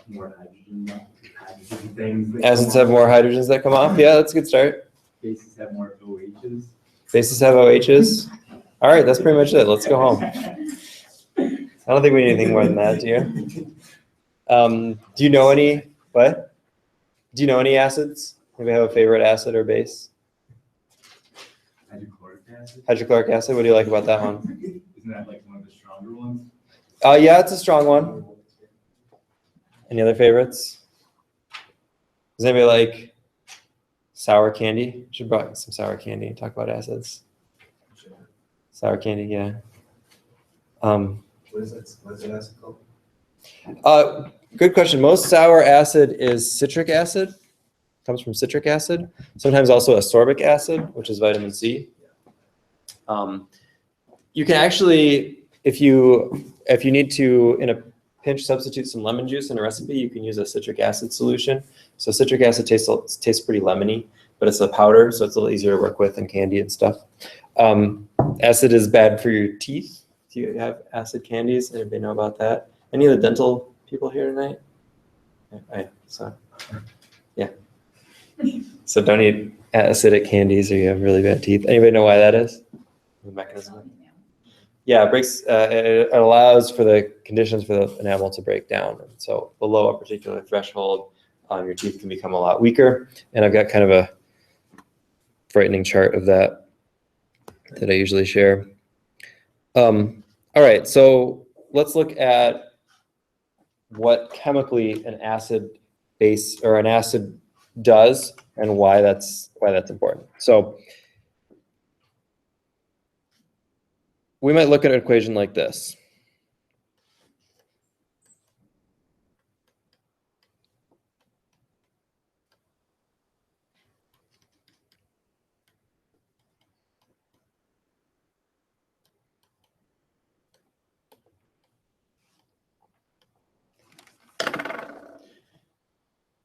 more hydrogen things. Acids have more hydrogens that come off. Yeah, that's a good start. Bases have more OHs. Bases have OHs. All right, that's pretty much it. Let's go home. I don't think we need anything more than that, do you? Do you know any, what? Do you know any acids? Maybe have a favorite acid or base? Hydrochloric acid. Hydrochloric acid, what do you like about that one? Isn't that like one of the stronger ones? Yeah, it's a strong one. Any other favorites? Does anybody like sour candy? Should brought some sour candy and talk about acids. Sour candy, yeah. What is that acid called? Good question. Most sour acid is citric acid. Comes from citric acid. Sometimes also ascorbic acid, which is vitamin C. You can actually, if you need to, in a pinch, substitute some lemon juice in a recipe, you can use a citric acid solution. So citric acid tastes pretty lemony, but it's a powder, so it's a little easier to work with in candy and stuff. Acid is bad for your teeth. Do you have acid candies? Anybody know about that? Any of the dental people here tonight? Right, so yeah. So don't eat acidic candies or you have really bad teeth. Anybody know why that is? The mechanism? Yeah, it breaks. It allows for the conditions for the enamel to break down. And so below a particular threshold, your teeth can become a lot weaker. And I've got kind of a frightening chart of that I usually share. All right, so let's look at what chemically an acid base or an acid does and why that's important. So we might look at an equation like this.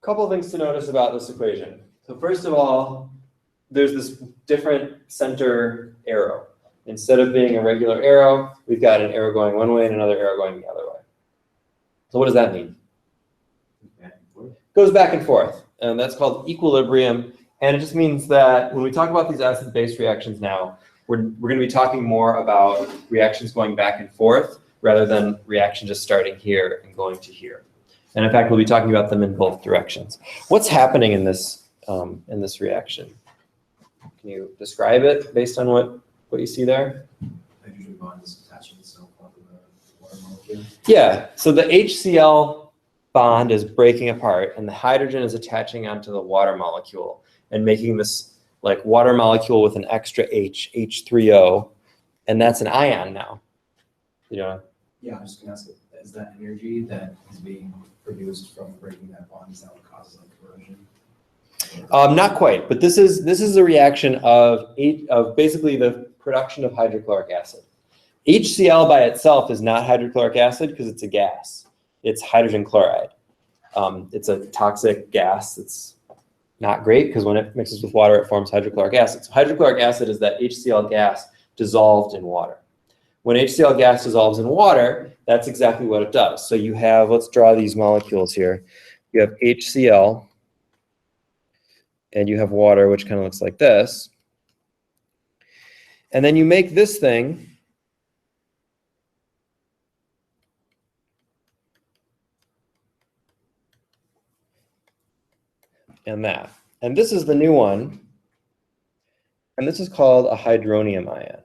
Couple of things to notice about this equation. So first of all, there's this different center arrow. Instead of being a regular arrow, we've got an arrow going one way and another arrow going the other way. So what does that mean? Goes back and forth, and that's called equilibrium. And it just means that when we talk about these acid-base reactions now, we're going to be talking more about reactions going back and forth rather than reaction just starting here and going to here. And in fact, we'll be talking about them in both directions. What's happening in this reaction? Can you describe it based on what you see there? Hydrogen bond is attaching itself onto the water molecule. Yeah, so the HCl bond is breaking apart and the hydrogen is attaching onto the water molecule and making this like water molecule with an extra H, H3O, and that's an ion now. You know? Yeah, I'm just gonna ask, is that energy that is being produced from breaking that bond, is that what causes like corrosion? Not quite, but this is a reaction of basically the production of hydrochloric acid. HCl by itself is not hydrochloric acid because it's a gas. It's hydrogen chloride. It's a toxic gas. It's not great because when it mixes with water, it forms hydrochloric acid. So hydrochloric acid is that HCl gas dissolved in water. When HCl gas dissolves in water, that's exactly what it does. So you have, let's draw these molecules here. You have HCl, and you have water, which kind of looks like this. And then you make this thing. And that. And this is the new one. And this is called a hydronium ion.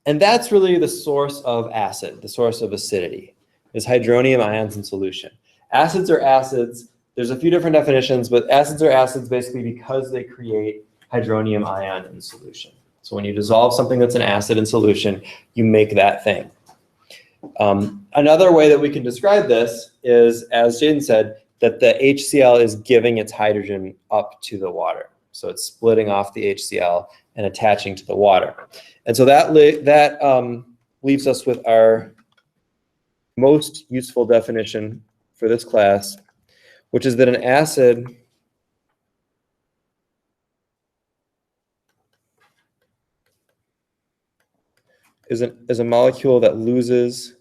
And that's really the source of acid, the source of acidity, is hydronium ions in solution. Acids are acids. There's a few different definitions, but acids are acids basically because they create hydronium ion in solution. So when you dissolve something that's an acid in solution, you make that thing. Another way that we can describe this is, as Jaden said, that the HCl is giving its hydrogen up to the water. So it's splitting off the HCl and attaching to the water. And so that leaves us with our most useful definition for this class, which is that an acid is a molecule that loses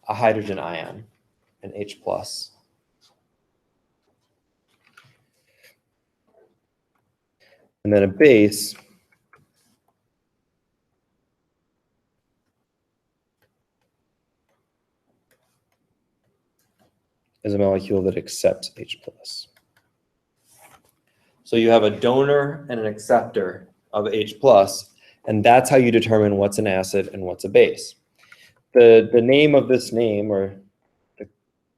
a hydrogen ion, an H plus. And then a base is a molecule that accepts H plus. So you have a donor and an acceptor of H plus, and that's how you determine what's an acid and what's a base. The name of this name, or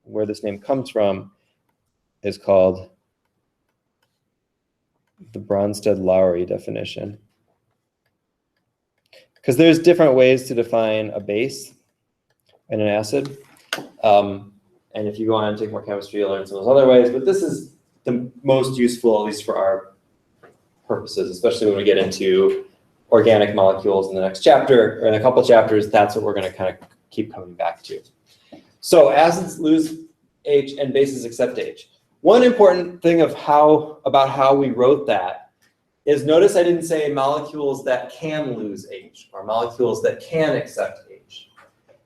where this name comes from, is called the Bronsted-Lowry definition. Because there's different ways to define a base and an acid. And if you go on and take more chemistry, you'll learn some of those other ways. But this is the most useful, at least for our purposes, especially when we get into organic molecules in the next chapter, or in a couple chapters. That's what we're going to kind of keep coming back to. So acids lose H and bases accept H. One important thing about how we wrote that is, notice I didn't say molecules that can lose H or molecules that can accept H.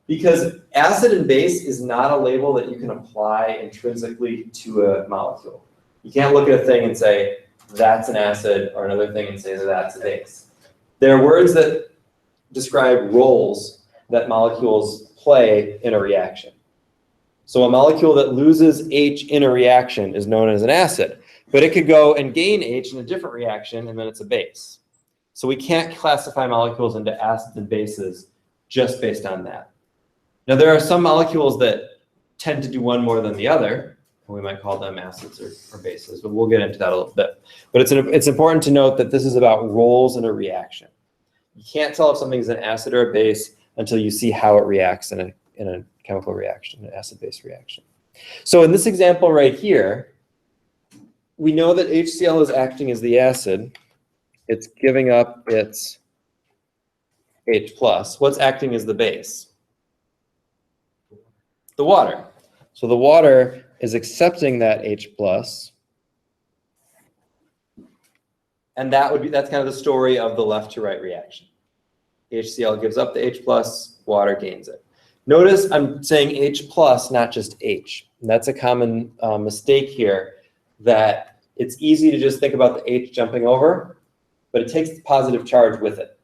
Because acid and base is not a label that you can apply intrinsically to a molecule. You can't look at a thing and say, that's an acid, or another thing and say that that's a base. There are words that describe roles that molecules play in a reaction. So a molecule that loses H in a reaction is known as an acid, but it could go and gain H in a different reaction, and then it's a base. So we can't classify molecules into acids and bases just based on that. Now, there are some molecules that tend to do one more than the other, and we might call them acids or bases, but we'll get into that a little bit. But it's important to note that this is about roles in a reaction. You can't tell if something's an acid or a base until you see how it reacts in a chemical reaction, an acid-base reaction. So in this example right here, we know that HCl is acting as the acid. It's giving up its H plus. What's acting as the base? The water. So the water is accepting that H plus. And that's kind of the story of the left to right reaction. HCl gives up the H plus, water gains it. Notice I'm saying H plus, not just H. And that's a common mistake here, that it's easy to just think about the H jumping over, but it takes the positive charge with it.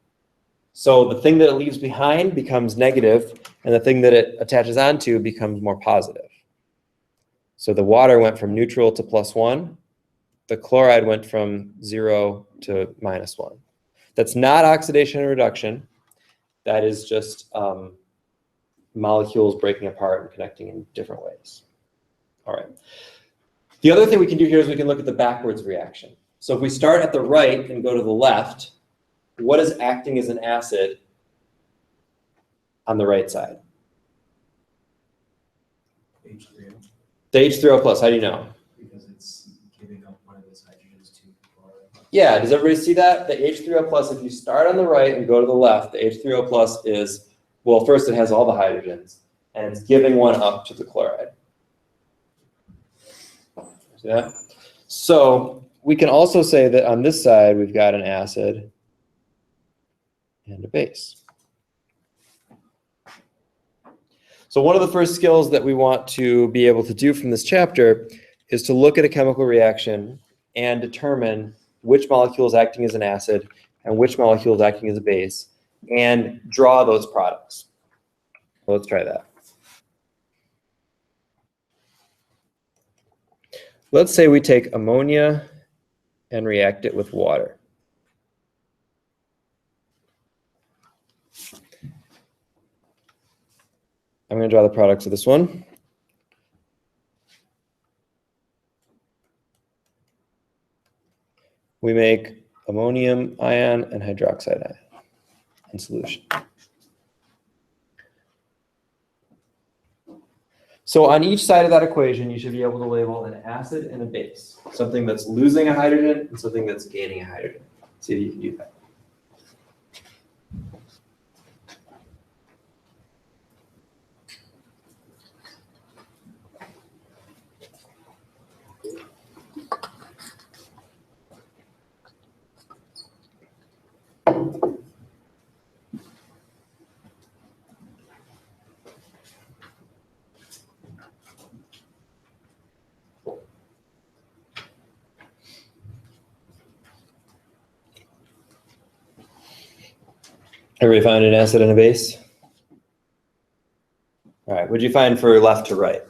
So the thing that it leaves behind becomes negative, and the thing that it attaches onto becomes more positive. So the water went from neutral to +1. The chloride went from 0 to -1. That's not oxidation and reduction. That is just molecules breaking apart and connecting in different ways. All right. The other thing we can do here is we can look at the backwards reaction. So if we start at the right and go to the left, what is acting as an acid on the right side? H3O. The H3O plus, how do you know? Because it's giving up one of its hydrogens to chloride. Yeah, does everybody see that? The H3O plus, if you start on the right and go to the left, the H3O plus is, well, first it has all the hydrogens, and it's giving one up to the chloride. See that? So we can also say that on this side, we've got an acid and a base. So one of the first skills that we want to be able to do from this chapter is to look at a chemical reaction and determine which molecule is acting as an acid and which molecule is acting as a base, and draw those products. So let's try that. Let's say we take ammonia and react it with water. I'm going to draw the products of this one. We make ammonium ion and hydroxide ion in solution. So on each side of that equation, you should be able to label an acid and a base, something that's losing a hydrogen and something that's gaining a hydrogen. See if you can do that. Everybody find an acid and a base? All right, what'd you find for left to right?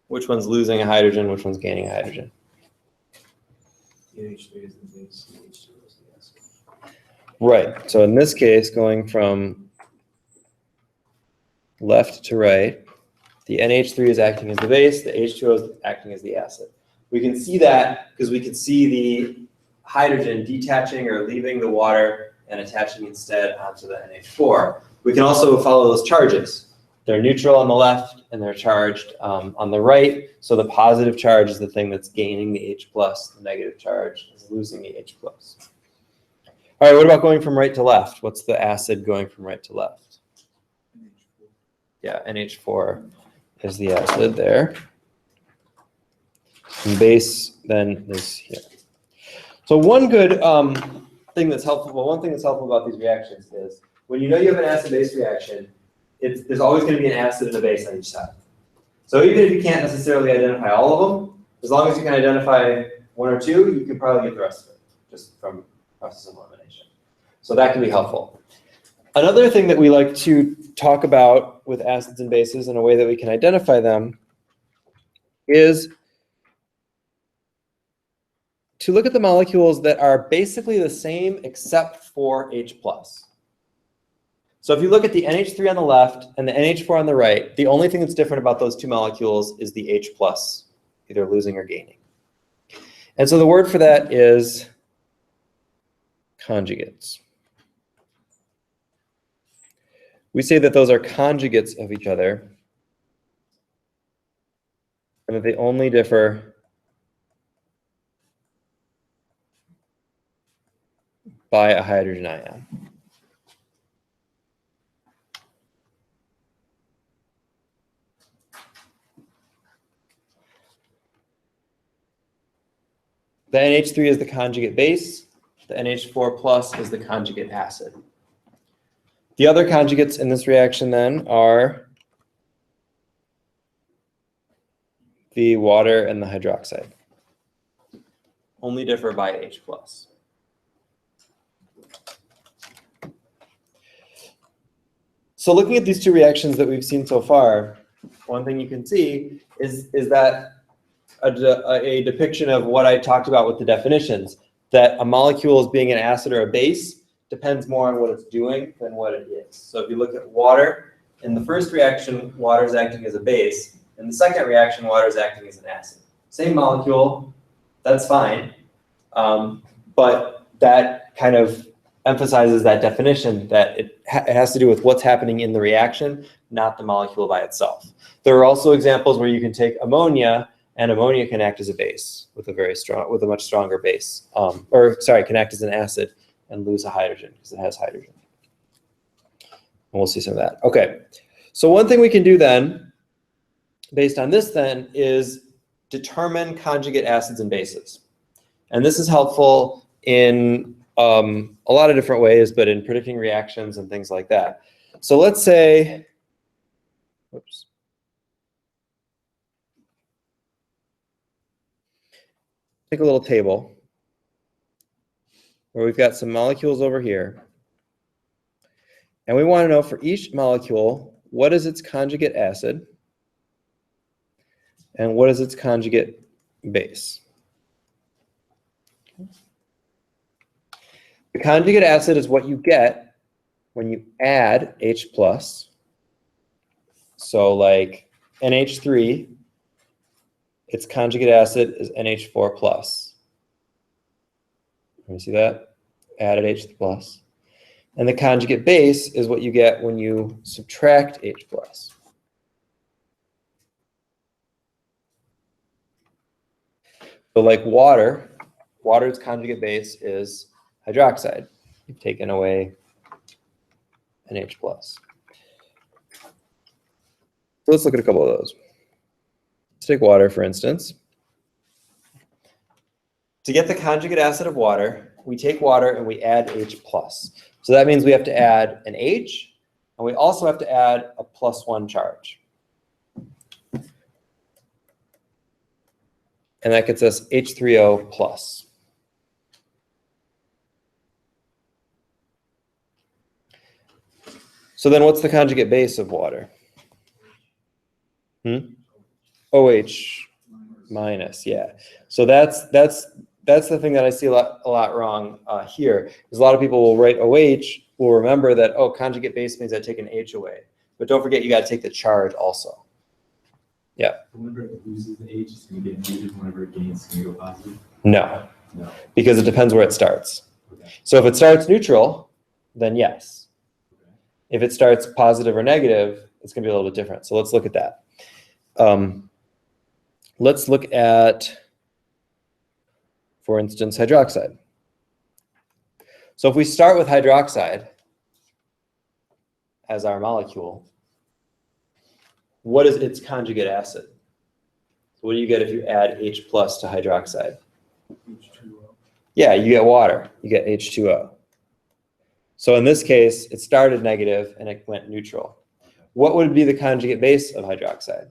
Which one's losing a hydrogen, which one's gaining a hydrogen? H3 is the base, H2 is the acid. Right, so in this case, going from left to right, the NH3 is acting as the base, the H2O is acting as the acid. We can see that because we can see the hydrogen detaching or leaving the water and attaching instead onto the NH4. We can also follow those charges. They're neutral on the left and they're charged on the right. So the positive charge is the thing that's gaining the H plus, the negative charge is losing the H plus. All right, what about going from right to left? What's the acid going from right to left? Yeah, NH4 is the acid there. And base then is here. So one good thing that's helpful, well, one thing that's helpful about these reactions is when you know you have an acid-base reaction, there's always going to be an acid and a base on each side. So even if you can't necessarily identify all of them, as long as you can identify one or two, you can probably get the rest of it just from process of elimination. So that can be helpful. Another thing that we like to talk about with acids and bases in a way that we can identify them is to look at the molecules that are basically the same except for H plus. So if you look at the NH3 on the left and the NH4 on the right, the only thing that's different about those two molecules is the H plus, either losing or gaining. And so the word for that is conjugates. We say that those are conjugates of each other and that they only differ by a hydrogen ion. The NH3 is the conjugate base. The NH4 plus is the conjugate acid. The other conjugates in this reaction then are the water and the hydroxide. Only differ by H plus. So looking at these two reactions that we've seen so far, one thing you can see is that a depiction of what I talked about with the definitions, that a molecule as being an acid or a base depends more on what it's doing than what it is. So if you look at water, in the first reaction, water is acting as a base. In the second reaction, water is acting as an acid. Same molecule, that's fine. But that kind of emphasizes that definition that it has to do with what's happening in the reaction, not the molecule by itself. There are also examples where you can take ammonia, and ammonia can act as a base with a much stronger base. Can act as an acid and lose a hydrogen because it has hydrogen. And we'll see some of that. Okay, so one thing we can do then, based on this then, is determine conjugate acids and bases. And this is helpful in a lot of different ways, but in predicting reactions and things like that. So let's say, oops. Take a little table where we've got some molecules over here. And we want to know for each molecule, what is its conjugate acid and what is its conjugate base. The conjugate acid is what you get when you add H plus. So like NH3, its conjugate acid is NH4 plus. You see that? Added H plus. And the conjugate base is what you get when you subtract H plus. So like water's conjugate base is hydroxide. You've taken away an H plus. So let's look at a couple of those. Let's take water, for instance. To get the conjugate acid of water, we take water and we add H plus. So that means we have to add an H, and we also have to add a +1 charge. And that gets us H3O plus. So then what's the conjugate base of water? OH minus, yeah. So that's the thing that I see a lot wrong here. Is a lot of people will write OH, will remember that, oh, conjugate base means I take an H away. But don't forget, you got to take the charge also. Yeah. Whenever it loses the H, it's going to get negative. Whenever it gains, it's going to go positive. No, No. because it depends where it starts. Okay. So if it starts neutral, then yes. Okay. If it starts positive or negative, it's going to be a little bit different. So let's look at that. Let's look at, for instance, hydroxide. So if we start with hydroxide as our molecule, what is its conjugate acid? So what do you get if you add H plus to hydroxide? H2O. Yeah, you get water. You get H2O. So in this case, it started negative and it went neutral. What would be the conjugate base of hydroxide?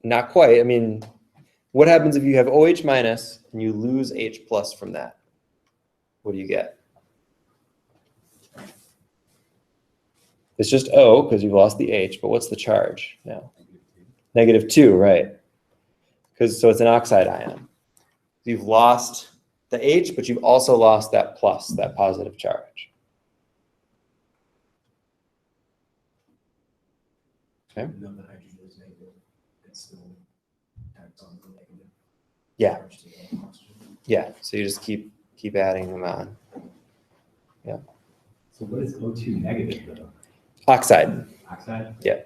Not quite. I mean, what happens if you have OH minus and you lose H plus from that? What do you get? It's just O because you've lost the H, but what's the charge now? -2, right? So it's an oxide ion. You've lost the H, but you've also lost that plus, that positive charge. Okay. Even though the hydrogen is negative, it still acts on the negative. Yeah. charge to the oxygen. Yeah. So you just keep adding them on. Yeah. So what is O2 negative though? Oxide. Oxide? Yeah.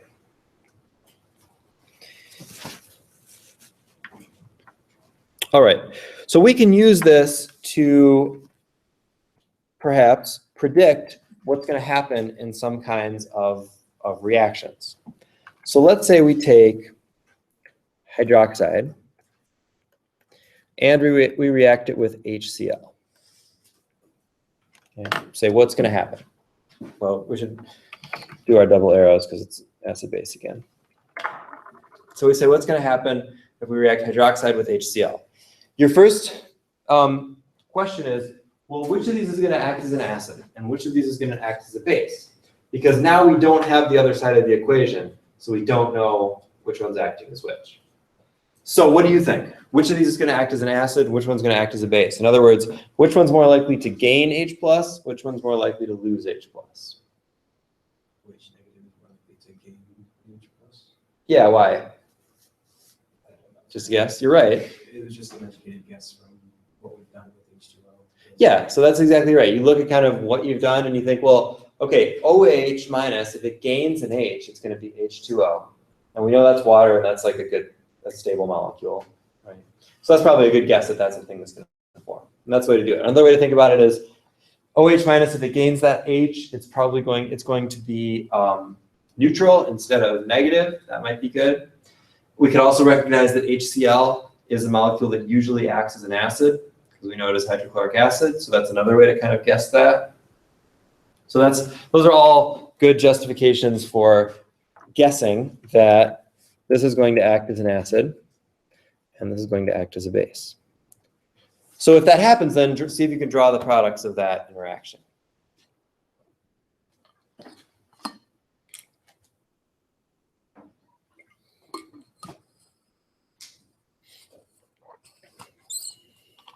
All right. So we can use this to perhaps predict what's going to happen in some kinds of reactions. So let's say we take hydroxide and we react it with HCl. Okay. Say what's going to happen? Well, we should do our double arrows because it's acid base again. So we say what's going to happen if we react hydroxide with HCl? Your first question is, well, which of these is going to act as an acid and which of these is going to act as a base? Because now we don't have the other side of the equation, so we don't know which one's acting as which. So what do you think? Which of these is going to act as an acid? Which one's going to act as a base? In other words, which one's more likely to gain H plus? Which one's more likely to lose H plus? Which negative is likely to gain H plus? Yeah, why? I don't know. Just a guess. You're right. It was just an educated guess from what we've done with H2O. Yeah, so that's exactly right. You look at kind of what you've done and you think, well, okay, OH minus, if it gains an H, it's going to be H2O. And we know that's water and that's like a stable molecule, right? So that's probably a good guess that that's the thing that's going to form. And that's the way to do it. Another way to think about it is OH minus, if it gains that H, it's going to be neutral instead of negative. That might be good. We could also recognize that HCl is a molecule that usually acts as an acid because we know it as hydrochloric acid. So that's another way to kind of guess that. So those are all good justifications for guessing that this is going to act as an acid and this is going to act as a base. So if that happens, then see if you can draw the products of that interaction.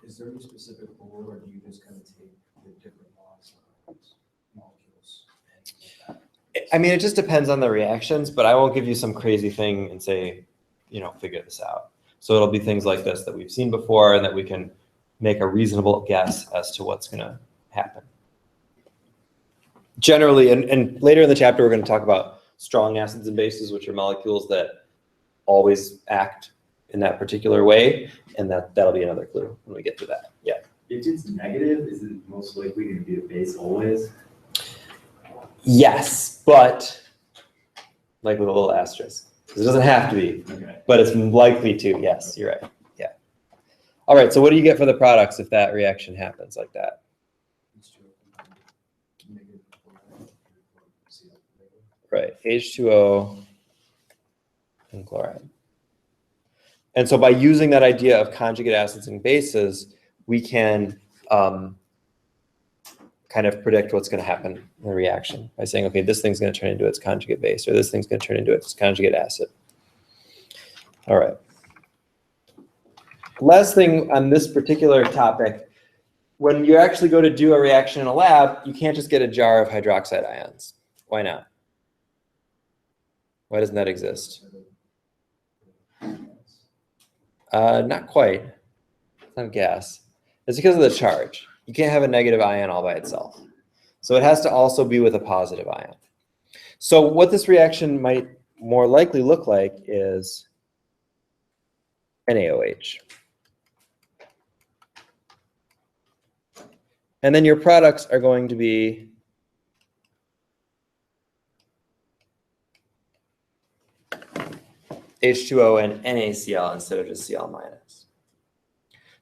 Is there any specific rule, or do you just kind of take the different laws of molecules and like that? I mean, it just depends on the reactions, but I won't give you some crazy thing and say, figure this out. So it'll be things like this that we've seen before and that we can make a reasonable guess as to what's going to happen. Generally, and later in the chapter, we're going to talk about strong acids and bases, which are molecules that always act in that particular way, and that'll be another clue when we get to that. Yeah. If it's negative, is it most likely going to be a base always? Yes, but like with a little asterisk. It doesn't have to be, Okay. but it's likely to. Yes, you're right. Yeah. All right, so what do you get for the products if that reaction happens like that? Negative chloride, Cl negative. Right, H2O and chloride. And so by using that idea of conjugate acids and bases, we can kind of predict what's going to happen in the reaction by saying, okay, this thing's going to turn into its conjugate base, or this thing's going to turn into its conjugate acid. All right. Last thing on this particular topic, when you actually go to do a reaction in a lab, you can't just get a jar of hydroxide ions. Why not? Why doesn't that exist? Not quite. It's not gas. It's because of the charge. You can't have a negative ion all by itself. So it has to also be with a positive ion. So what this reaction might more likely look like is NaOH. And then your products are going to be H2O and NaCl instead of just Cl minus.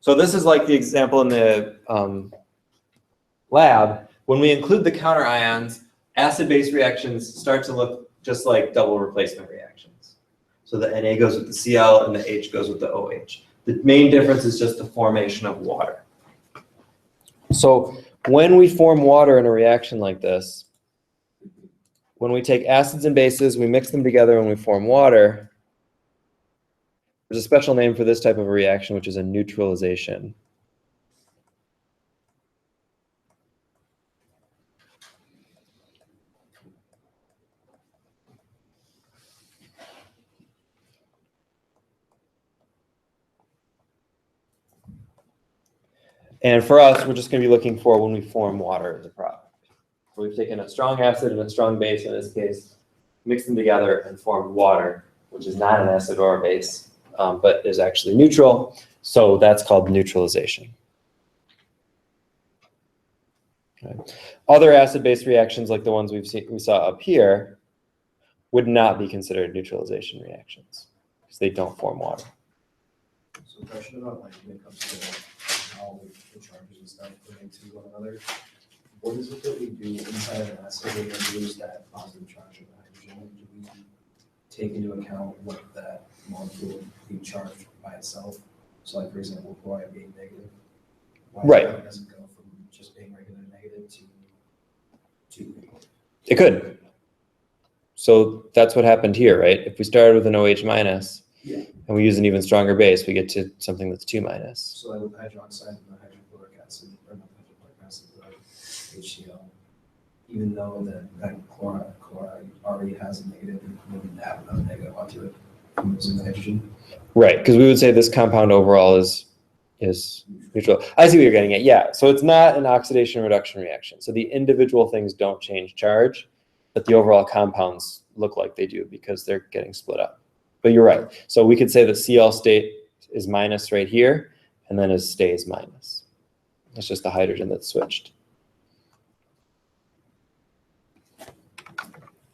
So this is like the example in the lab. When we include the counter ions, acid-base reactions start to look just like double replacement reactions. So the Na goes with the Cl and the H goes with the OH. The main difference is just the formation of water. So when we form water in a reaction like this, when we take acids and bases, we mix them together and we form water. There's a special name for this type of a reaction, which is a neutralization. And for us, we're just going to be looking for when we form water as a product. So we've taken a strong acid and a strong base, in this case, mixed them together and formed water, which is not an acid or a base, but is actually neutral. So that's called neutralization. Okay. Other acid-base reactions, like the ones we saw up here, would not be considered neutralization reactions because they don't form water. So question about like when it comes to how the charges and stuff relate to one another. What is it that we do inside of an acid when we lose that positive charge of hydrogen? Do we take into account what that molecule being charged by itself? So like for example, chloride being negative. Why Right. does it go from just being regular negative to It could. So that's what happened here, right? If we started with an OH minus and we use an even stronger base, we get to something that's 2 minus. So like with hydroxide and the hydrochloric acid, or not hydrochloric acid, but HCl, even though that chloride already has a negative, we wouldn't have another negative onto it from using the hydrogen. Right, because we would say this compound overall is neutral. I see what you're getting at. Yeah, so it's not an oxidation reduction reaction. So the individual things don't change charge, but the overall compounds look like they do because they're getting split up. But you're right. So we could say the Cl state is minus right here, and then it stays minus. It's just the hydrogen that's switched.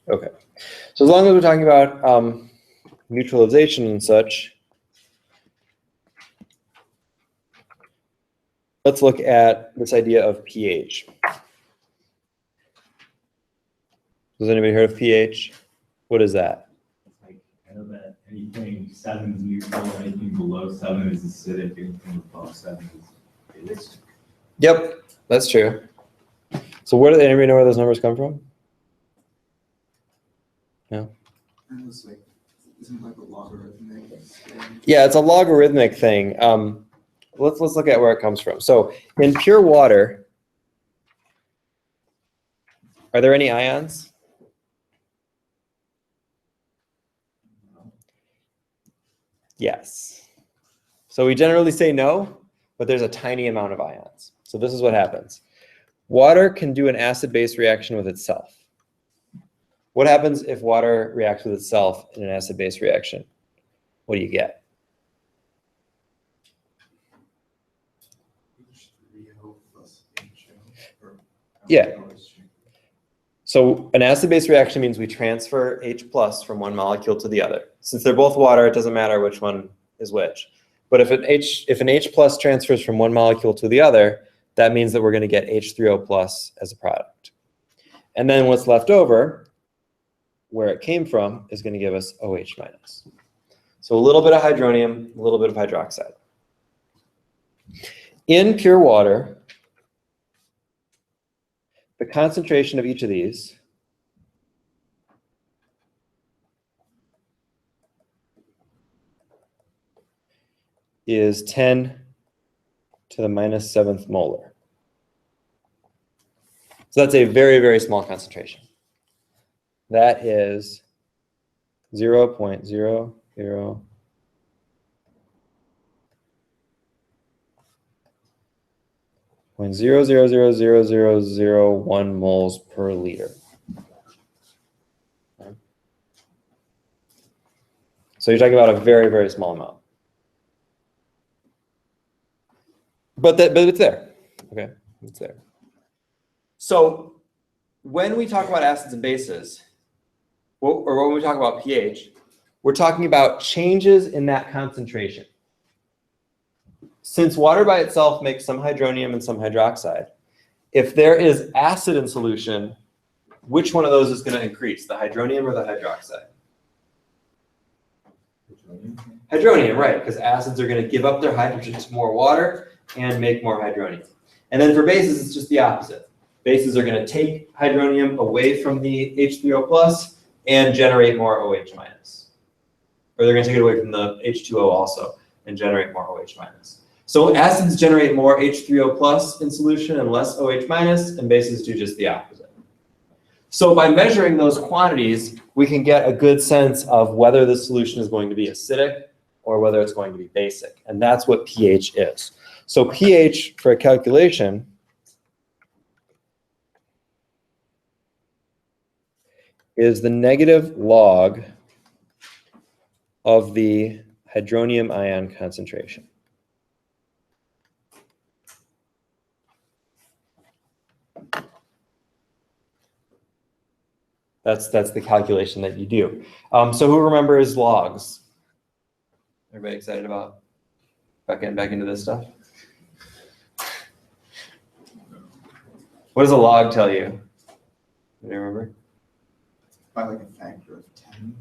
Okay. So as long as we're talking about neutralization and such, let's look at this idea of pH. Has anybody heard of pH? What is that? Like, I know that anything 7 is neutral, anything below 7 is acidic, anything above 7 is basic. Yep, that's true. So where do anybody know where those numbers come from? No? It's like, isn't it like a logarithmic thing? Yeah, it's a logarithmic thing. Let's look at where it comes from. So in pure water, are there any ions? Yes. So we generally say no, but there's a tiny amount of ions. So this is what happens. Water can do an acid-base reaction with itself. What happens if water reacts with itself in an acid-base reaction? What do you get? H3O plus HO, or Yeah. So an acid-base reaction means we transfer H plus from one molecule to the other. Since they're both water, it doesn't matter which one is which. But if an H plus transfers from one molecule to the other, that means that we're going to get H3O plus as a product. And then what's left over, where it came from, is going to give us OH minus. So a little bit of hydronium, a little bit of hydroxide. In pure water, the concentration of each of these is 10 to the minus 7th molar. So that's a very, very small concentration. That is 0.00 0.000001 moles per liter. So you're talking about a very, very small amount. But it's there. Okay, it's there. So when we talk about acids and bases, or when we talk about pH, we're talking about changes in that concentration. Since water by itself makes some hydronium and some hydroxide, if there is acid in solution, which one of those is going to increase, the hydronium or the hydroxide? Hydronium, right, because acids are going to give up their hydrogen to more water and make more hydronium. And then for bases, it's just the opposite. Bases are going to take hydronium away from the H3O plus and generate more OH minus. Or they're going to take it away from the H2O also and generate more OH minus. So acids generate more H3O plus in solution and less OH minus, and bases do just the opposite. So by measuring those quantities, we can get a good sense of whether the solution is going to be acidic or whether it's going to be basic. And that's what pH is. So pH for a calculation is the negative log of the hydronium ion concentration. That's the calculation that you do. So who remembers logs? Everybody excited about getting back into this stuff? What does a log tell you? Do you remember? By like a factor of 10.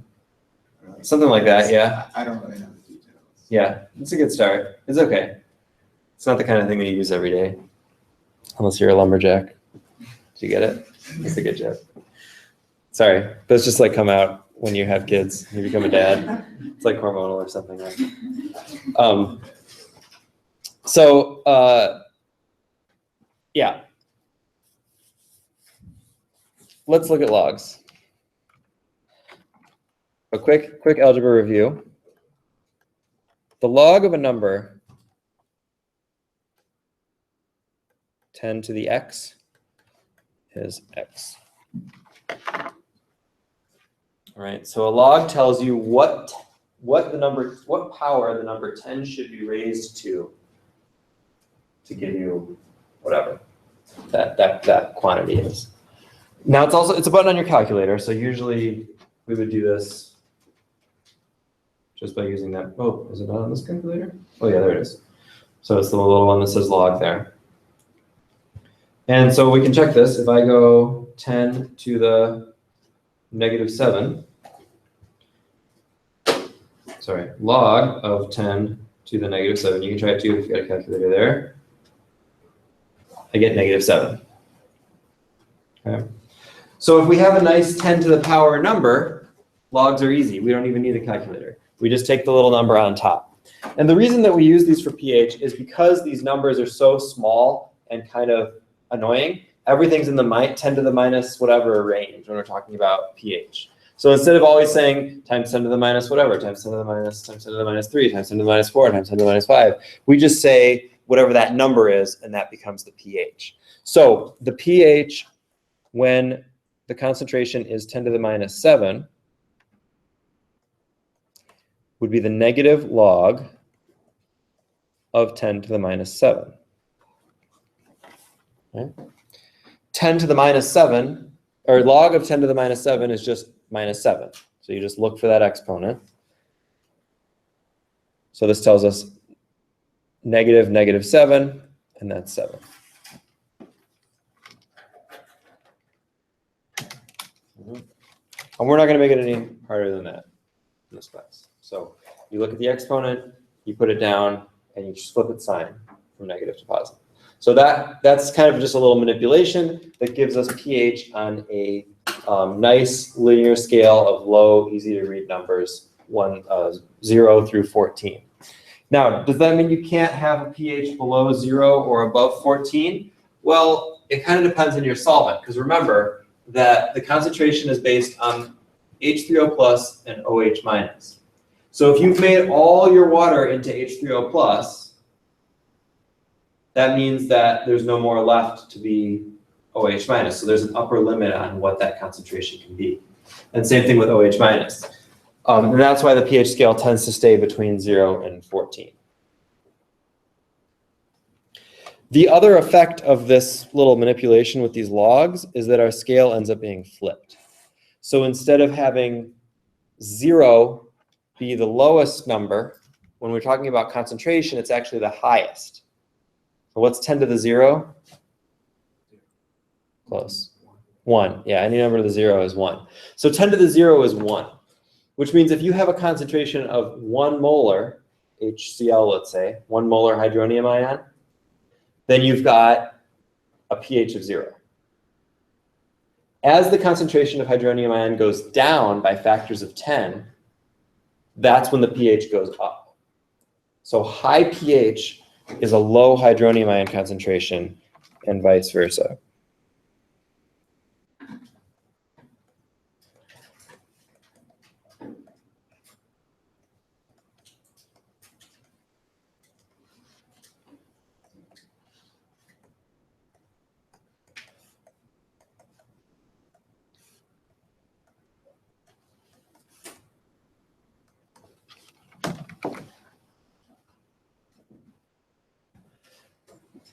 Or like Something like that, yeah. I don't really know the details. Yeah, it's a good start. It's okay. It's not the kind of thing that you use every day, unless you're a lumberjack. Did you get it? That's a good joke. Sorry, those just like come out when you have kids, you become a dad. It's like hormonal or something. Right? Yeah. Let's look at logs. A quick algebra review. The log of a number 10 to the x is x. All right, so a log tells you what power the number 10 should be raised to give you whatever that quantity is. Now it's a button on your calculator, so usually we would do this just by using that. Oh, is it not on this calculator? Oh yeah, there it is. So it's the little one that says log there. And so we can check this. If I go 10 to the negative 7, sorry, log of 10 to the negative 7. You can try it too if you've got a calculator there. I get negative 7. Okay. So if we have a nice 10 to the power number, logs are easy. We don't even need a calculator. We just take the little number on top. And the reason that we use these for pH is because these numbers are so small and kind of annoying. Everything's in the 10 to the minus whatever range when we're talking about pH. So instead of always saying times 10 to the minus whatever, times 10 to the minus, times 10 to the minus 3, times 10 to the minus 4, times 10 to the minus 5, we just say whatever that number is, and that becomes the pH. So the pH, when the concentration is 10 to the minus 7, would be the negative log of 10 to the minus 7. Okay. 10 to the minus 7, or log of 10 to the minus 7 is just minus 7. So you just look for that exponent. So this tells us negative 7, and that's 7. And we're not going to make it any harder than that in this class. So you look at the exponent, you put it down, and you just flip its sign. from negative to positive. So that's kind of just a little manipulation that gives us pH on a nice linear scale of low, easy to read numbers, 0 through 14. Now, does that mean you can't have a pH below 0 or above 14? Well, it kind of depends on your solvent, because remember that the concentration is based on H3O plus and OH minus. So if you've made all your water into H3O plus, that means that there's no more left to be OH minus. So there's an upper limit on what that concentration can be. And same thing with OH minus. And that's why the pH scale tends to stay between 0 and 14. The other effect of this little manipulation with these logs is that our scale ends up being flipped. So instead of having 0 be the lowest number, when we're talking about concentration, it's actually the highest. So what's 10 to the 0? Close. 1. Yeah, any number to the 0 is 1. So 10 to the 0 is 1, which means if you have a concentration of 1 molar HCl, let's say, 1 molar hydronium ion, then you've got a pH of 0. As the concentration of hydronium ion goes down by factors of 10, that's when the pH goes up. So high pH is a low hydronium ion concentration and vice versa.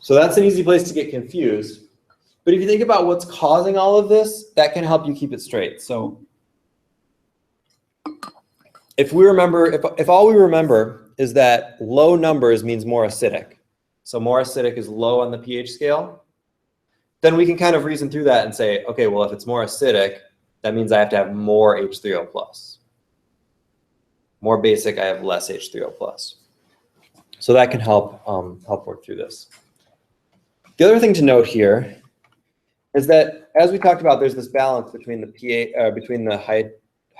So that's an easy place to get confused. But if you think about what's causing all of this, that can help you keep it straight. So if we remember, if all we remember is that low numbers means more acidic, so more acidic is low on the pH scale, then we can kind of reason through that and say, okay, well, if it's more acidic, that means I have to have more H3O plus. More basic, I have less H3O plus. So that can help work through this. The other thing to note here is that, as we talked about, there's this balance between the between the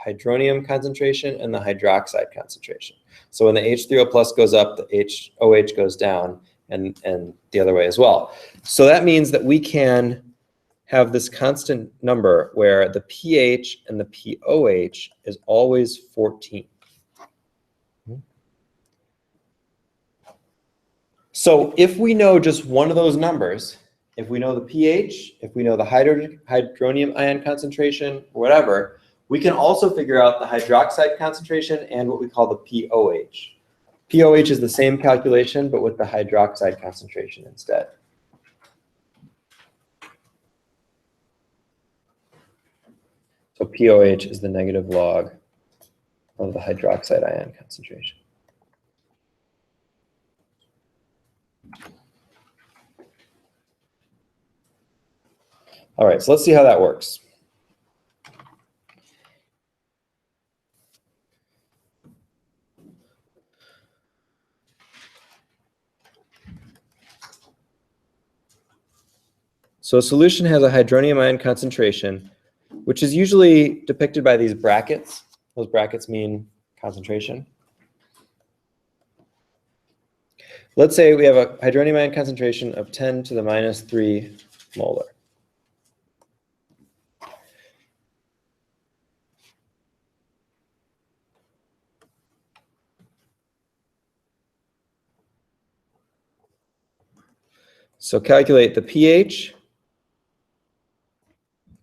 hydronium concentration and the hydroxide concentration. So when the H3O plus goes up, the OH goes down, and the other way as well. So that means that we can have this constant number where the pH and the pOH is always 14. So if we know just one of those numbers, if we know the pH, if we know the hydronium ion concentration, or whatever, we can also figure out the hydroxide concentration and what we call the pOH. pOH is the same calculation, but with the hydroxide concentration instead. So pOH is the negative log of the hydroxide ion concentration. All right, so let's see how that works. So a solution has a hydronium ion concentration, which is usually depicted by these brackets. Those brackets mean concentration. Let's say we have a hydronium ion concentration of 10 to the minus 3 molar. So calculate the pH,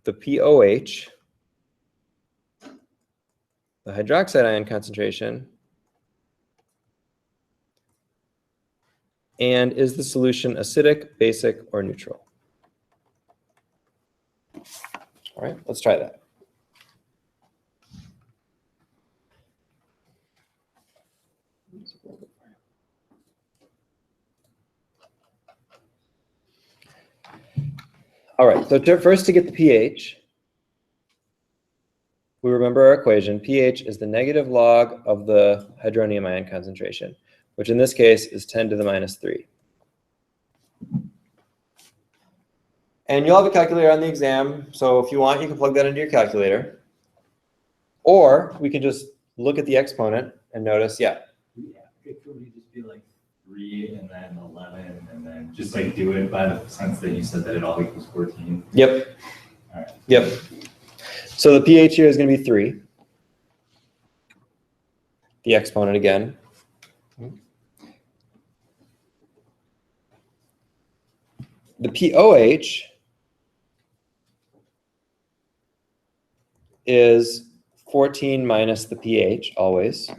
the pOH, the hydroxide ion concentration, and is the solution acidic, basic, or neutral? All right, let's try that. All right, so first to get the pH, we remember our equation. pH is the negative log of the hydronium ion concentration, which in this case is 10 to the minus 3. And you'll have a calculator on the exam, so if you want, you can plug that into your calculator. Or we can just look at the exponent and notice, yeah. Yeah, could we just be like 3 and then 11 and then just like do it by the sense that you said that it all equals 14? Yep. All right. Yep. So the pH here is going to be 3. The exponent again. The pOH is 14 minus the pH always.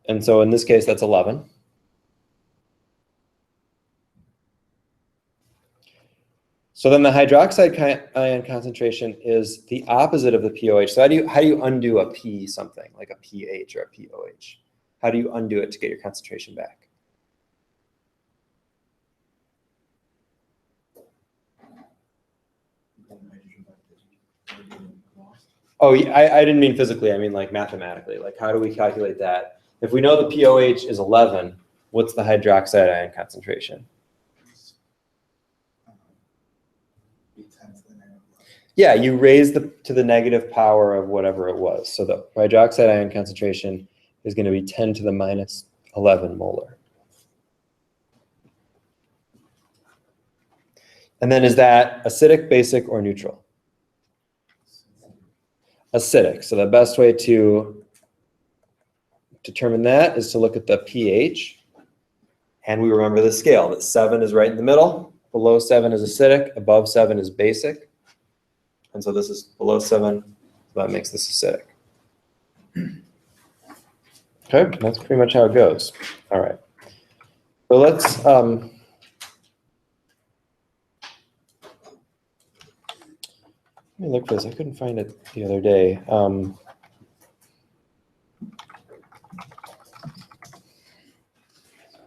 And so in this case, that's 11. So then the hydroxide ion concentration is the opposite of the pOH. So how do you undo a P something, like a pH or a pOH? How do you undo it to get your concentration back? Oh, I didn't mean physically. I mean like mathematically. Like how do we calculate that? If we know the pOH is 11, what's the hydroxide ion concentration? Yeah, you raise to the negative power of whatever it was. So the hydroxide ion concentration is going to be 10 to the minus 11 molar. And then is that acidic, basic, or neutral? Acidic. So the best way to determine that is to look at the pH. And we remember the scale, that 7 is right in the middle. Below 7 is acidic. Above 7 is basic. And so this is below 7. So that makes this acidic. Okay, that's pretty much how it goes. All right. So let's let me look for this. I couldn't find it the other day. I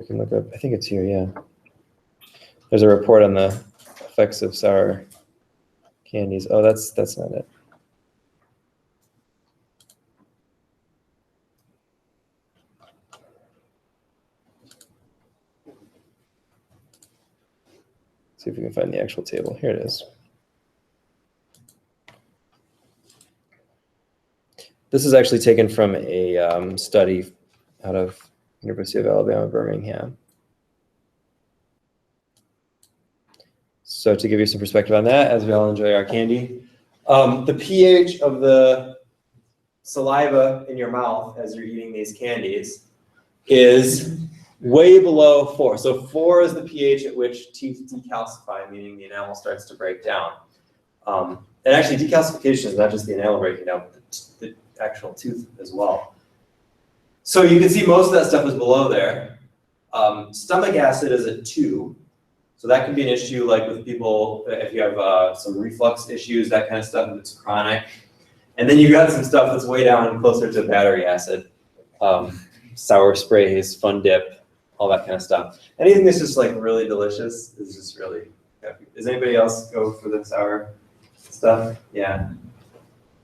can look up. I think it's here. Yeah. There's a report on the effects of sour candies. Oh, that's not it. See if we can find the actual table. Here it is. This is actually taken from a study out of University of Alabama, Birmingham. So to give you some perspective on that, as we all enjoy our candy, the pH of the saliva in your mouth as you're eating these candies is way below 4. So 4 is the pH at which teeth decalcify, meaning the enamel starts to break down. And actually, decalcification is not just the enamel breaking down, but the actual tooth as well. So you can see most of that stuff is below there. Stomach acid is at 2. So that can be an issue like with people, if you have some reflux issues, that kind of stuff, if it's chronic. And then you've got some stuff that's way down closer to battery acid. Sour sprays, fun dip, all that kind of stuff. Anything that's just like really delicious is just really happy. Does anybody else go for the sour stuff? Yeah.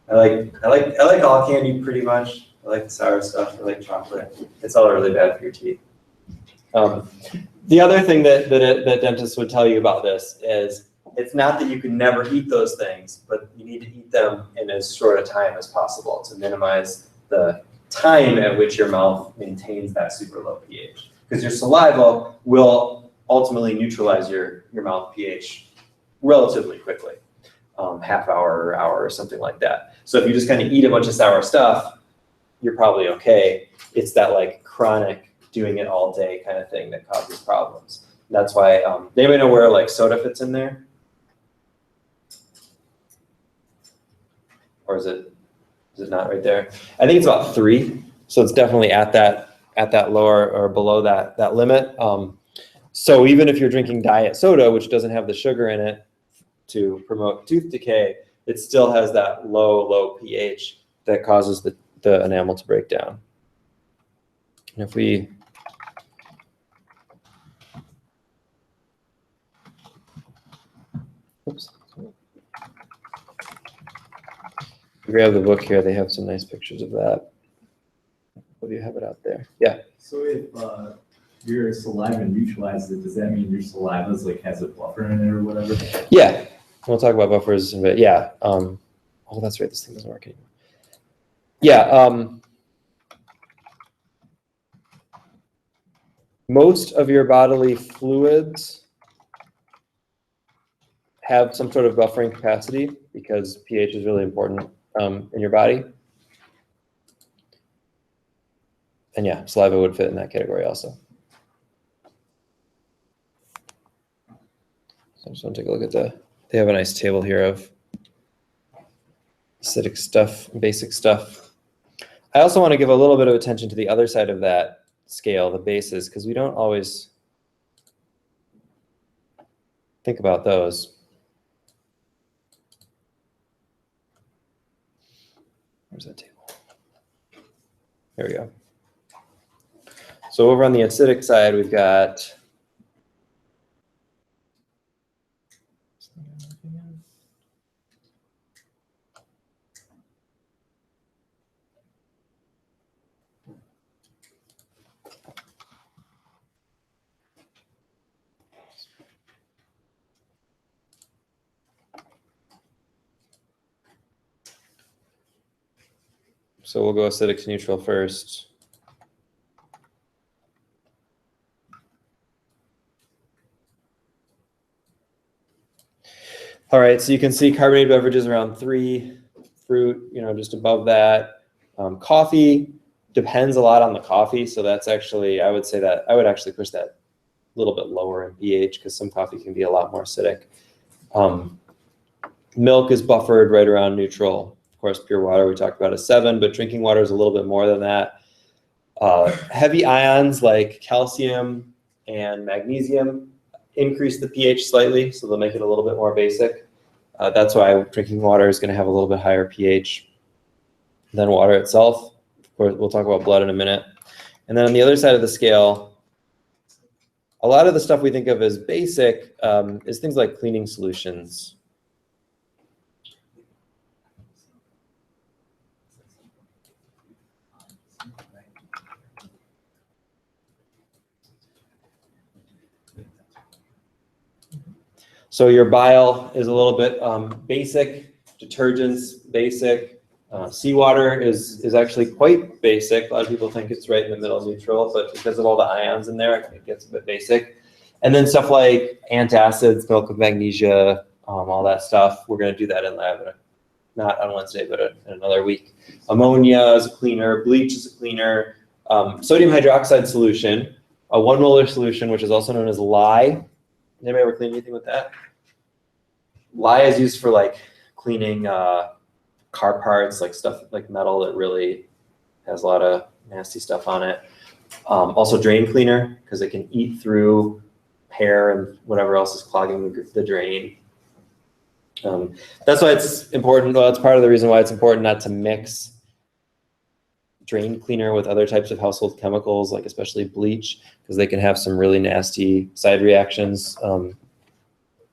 I like all candy pretty much. I like the sour stuff. I like chocolate. It's all really bad for your teeth. The other thing that dentists would tell you about this is it's not that you can never eat those things, but you need to eat them in as short a time as possible to minimize the time at which your mouth maintains that super low pH. Because your saliva will ultimately neutralize your mouth pH relatively quickly, half hour or something like that. So if you just kind of eat a bunch of sour stuff, you're probably okay. It's that like chronic doing it all day kind of thing that causes problems. That's why, anybody know where like soda fits in there? Or is it not right there? I think it's about 3. So it's definitely at that lower or below that limit. So even if you're drinking diet soda, which doesn't have the sugar in it to promote tooth decay, it still has that low pH that causes the enamel to break down. And if we grab the book here, they have some nice pictures of that. What do you have it out there? Yeah. So if your saliva neutralizes it, does that mean your saliva's like has a buffer in it or whatever? Yeah, we'll talk about buffers in a bit. Yeah. Oh, that's right. This thing doesn't work anymore. Yeah. Most of your bodily fluids have some sort of buffering capacity because pH is really important in your body. And yeah, saliva would fit in that category also. So I just want to take a look at they have a nice table here of acidic stuff, basic stuff. I also want to give a little bit of attention to the other side of that scale, the bases, because we don't always think about those. Where's that table? There we go. So over on the acidic side, we've got so we'll go acidic to neutral first. All right, so you can see carbonated beverages around 3, fruit, just above that. Coffee depends a lot on the coffee, so that's actually, I would say that I would actually push that a little bit lower in pH because some coffee can be a lot more acidic. Milk is buffered right around neutral. Of course, pure water we talked about is 7, but drinking water is a little bit more than that. Heavy ions like calcium and magnesium increase the pH slightly, so they'll make it a little bit more basic. That's why drinking water is going to have a little bit higher pH than water itself. Of course, we'll talk about blood in a minute. And then on the other side of the scale, a lot of the stuff we think of as basic is things like cleaning solutions. So your bile is a little bit basic, detergents basic, seawater is actually quite basic. A lot of people think it's right in the middle neutral, but because of all the ions in there, it gets a bit basic. And then stuff like antacids, milk with magnesia, all that stuff, we're going to do that in lab, not on Wednesday, but in another week. Ammonia is a cleaner, bleach is a cleaner, sodium hydroxide solution, a 1 molar solution, which is also known as lye. Anybody ever clean anything with that? Lye is used for like cleaning car parts, like stuff like metal that really has a lot of nasty stuff on it. Also drain cleaner, because it can eat through hair and whatever else is clogging the drain. That's why it's important. Well, that's part of the reason why it's important not to mix drain cleaner with other types of household chemicals, like especially bleach, because they can have some really nasty side reactions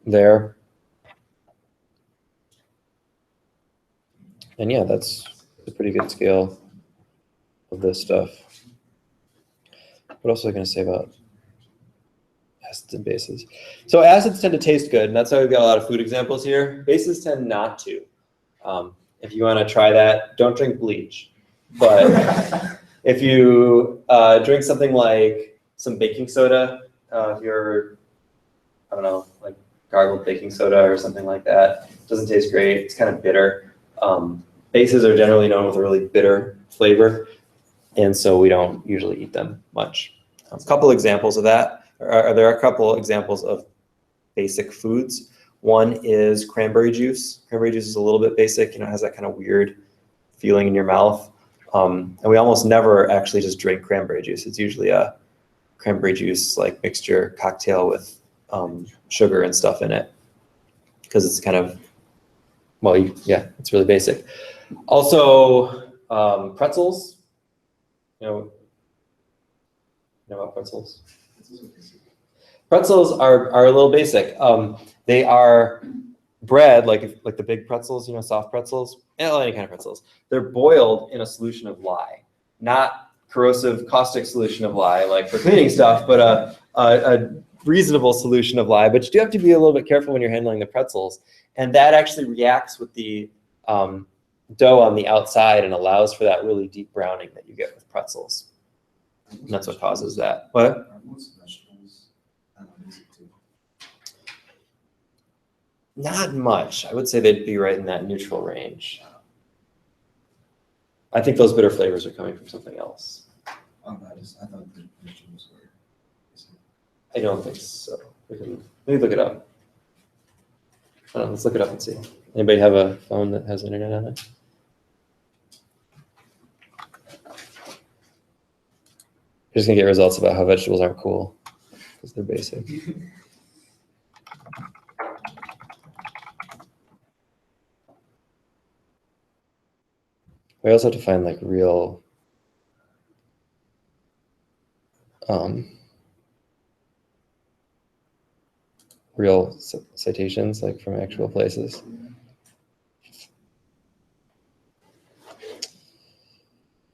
there. And yeah, that's a pretty good scale of this stuff. What else was I going to say about acids and bases? So acids tend to taste good, and that's why we've got a lot of food examples here. Bases tend not to. If you want to try that, don't drink bleach. But if you drink something like some baking soda, if you're, I don't know, like gargled baking soda or something like that, it doesn't taste great. It's kind of bitter. Bases are generally known with a really bitter flavor, and so we don't usually eat them much. A couple examples of that. There are a couple examples of basic foods. One is cranberry juice. Cranberry juice is a little bit basic, it has that kind of weird feeling in your mouth. And we almost never actually just drink cranberry juice. It's usually a cranberry juice like mixture cocktail with sugar and stuff in it, because it's kind of, well, yeah, it's really basic. Also, pretzels. You know about pretzels? Pretzels are a little basic. They are bread, like the big pretzels, soft pretzels, any kind of pretzels. They're boiled in a solution of lye, not corrosive caustic solution of lye, like for cleaning stuff, but a reasonable solution of lye. But you do have to be a little bit careful when you're handling the pretzels. And that actually reacts with the dough on the outside and allows for that really deep browning that you get with pretzels. And that's what causes that. What? Are most vegetables basic too? Not much. I would say they'd be right in that neutral range. I think those bitter flavors are coming from something else. Oh, I thought the vegetables were. I don't think so. We can maybe look it up. Let's look it up and see. Anybody have a phone that has internet on it? You're just gonna get results about how vegetables aren't cool because they're basic. We also have to find like real citations, like from actual places.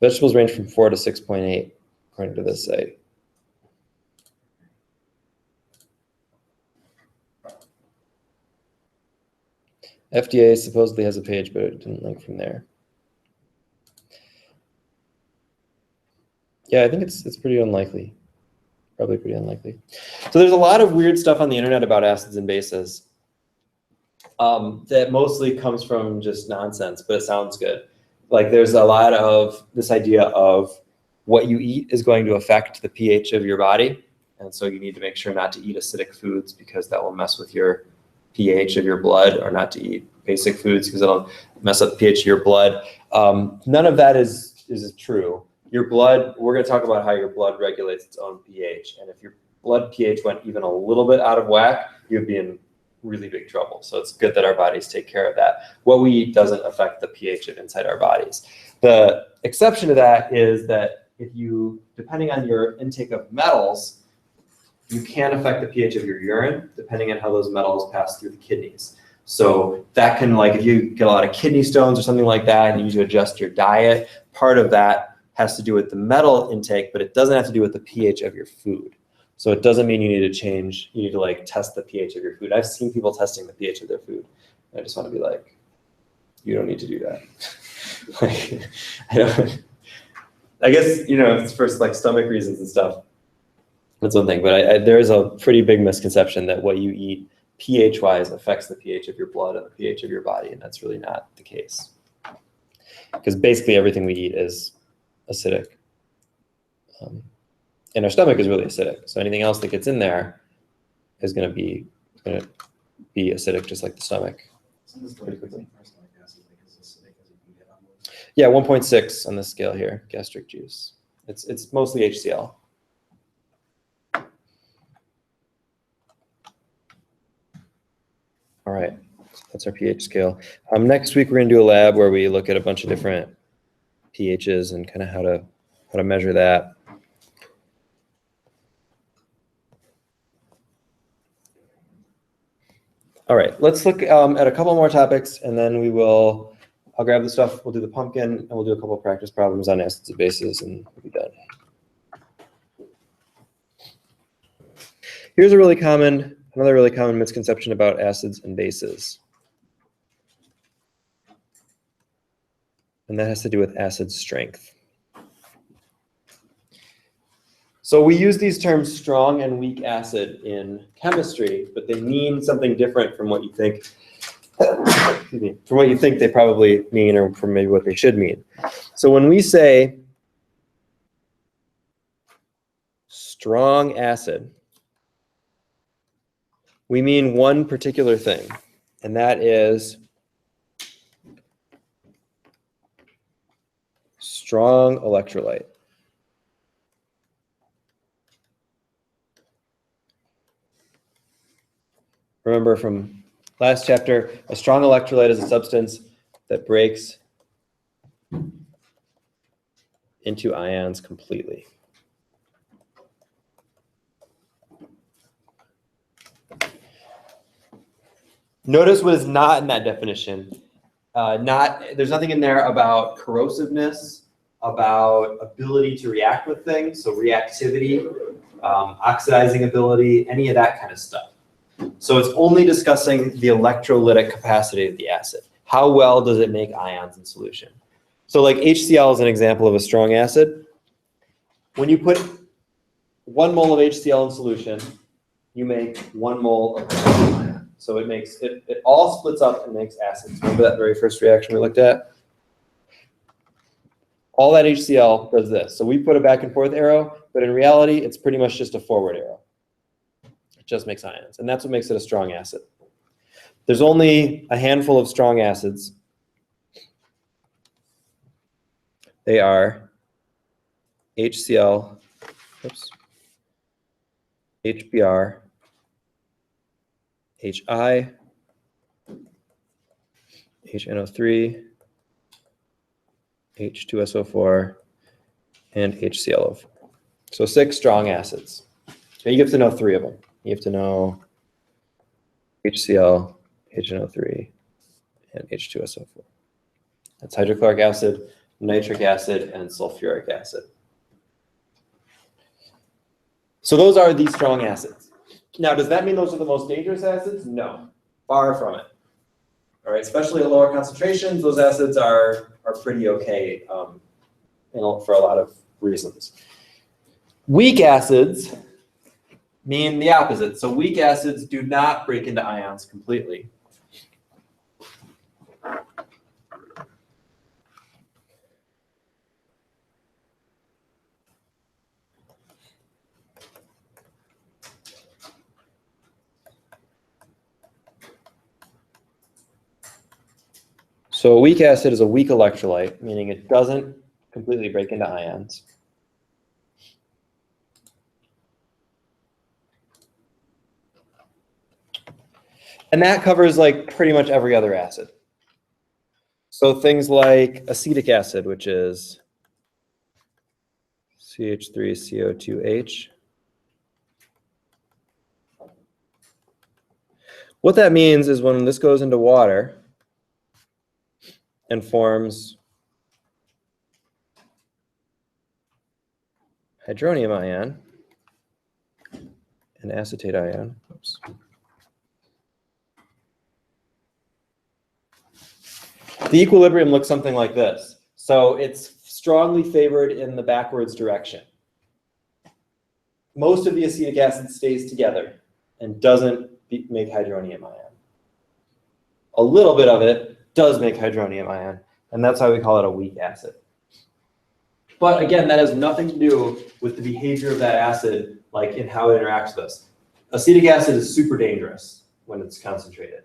Vegetables range from 4 to 6.8, according to this site. FDA supposedly has a page, but it didn't link from there. Yeah, I think it's pretty unlikely. Probably pretty unlikely. So there's a lot of weird stuff on the internet about acids and bases that mostly comes from just nonsense, but it sounds good. Like there's a lot of this idea of what you eat is going to affect the pH of your body. And so you need to make sure not to eat acidic foods because that will mess with your pH of your blood, or not to eat basic foods because it'll mess up the pH of your blood. None of that is true. Your blood, we're going to talk about how your blood regulates its own pH. And if your blood pH went even a little bit out of whack, you'd be in really big trouble. So it's good that our bodies take care of that. What we eat doesn't affect the pH of inside our bodies. The exception to that is that if you, depending on your intake of metals, you can affect the pH of your urine, depending on how those metals pass through the kidneys. So that can, like, if you get a lot of kidney stones or something like that, and you need to adjust your diet, part of that has to do with the metal intake, but it doesn't have to do with the pH of your food. So it doesn't mean you need to change, you need to like test the pH of your food. I've seen people testing the pH of their food. I just want to be like, you don't need to do that. Like, I guess, you know, it's for like stomach reasons and stuff. That's one thing, but there is a pretty big misconception that what you eat pH-wise affects the pH of your blood and the pH of your body, and that's really not the case. Because basically everything we eat is acidic. And our stomach is really acidic. So anything else that gets in there is going to be acidic, just like the stomach. Pretty quickly. Yeah, 1.6 on the scale here, gastric juice. It's mostly HCl. All right, so that's our pH scale. Next week, we're going to do a lab where we look at a bunch of different pHs and kind of how to measure that. All right, let's look at a couple more topics, and then I'll grab the stuff, we'll do the pumpkin, and we'll do a couple of practice problems on acids and bases, and we'll be done. Here's another really common misconception about acids and bases. And that has to do with acid strength. So we use these terms strong and weak acid in chemistry, but they mean something different from what you think, excuse me, from what you think they probably mean, or from maybe what they should mean. So when we say strong acid, we mean one particular thing, and that is strong electrolyte. Remember from last chapter, a strong electrolyte is a substance that breaks into ions completely. Notice what is not in that definition. There's nothing in there about corrosiveness about ability to react with things, so reactivity, oxidizing ability, any of that kind of stuff. So it's only discussing the electrolytic capacity of the acid. How well does it make ions in solution? So like HCl is an example of a strong acid. When you put 1 mole of HCl in solution, you make 1 mole of hydrogen ion. So it all splits up and makes acids. Remember that very first reaction we looked at? All that HCl does this. So we put a back and forth arrow, but in reality, it's pretty much just a forward arrow. It just makes ions, and that's what makes it a strong acid. There's only a handful of strong acids. They are HCl, HBr, HI, HNO3, H2SO4, and HClO4. So 6 strong acids. And you have to know 3 of them. You have to know HCl, HNO3, and H2SO4. That's hydrochloric acid, nitric acid, and sulfuric acid. So those are the strong acids. Now, does that mean those are the most dangerous acids? No, far from it. All right, especially at lower concentrations, those acids are pretty okay for a lot of reasons. Weak acids mean the opposite. So weak acids do not break into ions completely. So a weak acid is a weak electrolyte, meaning it doesn't completely break into ions. And that covers like pretty much every other acid. So things like acetic acid, which is CH3CO2H. What that means is when this goes into water and forms hydronium ion and acetate ion. Oops. The equilibrium looks something like this. So it's strongly favored in the backwards direction. Most of the acetic acid stays together and doesn't make hydronium ion. A little bit of it does make hydronium ion, and that's why we call it a weak acid. But again, that has nothing to do with the behavior of that acid, like in how it interacts with us. Acetic acid is super dangerous when it's concentrated.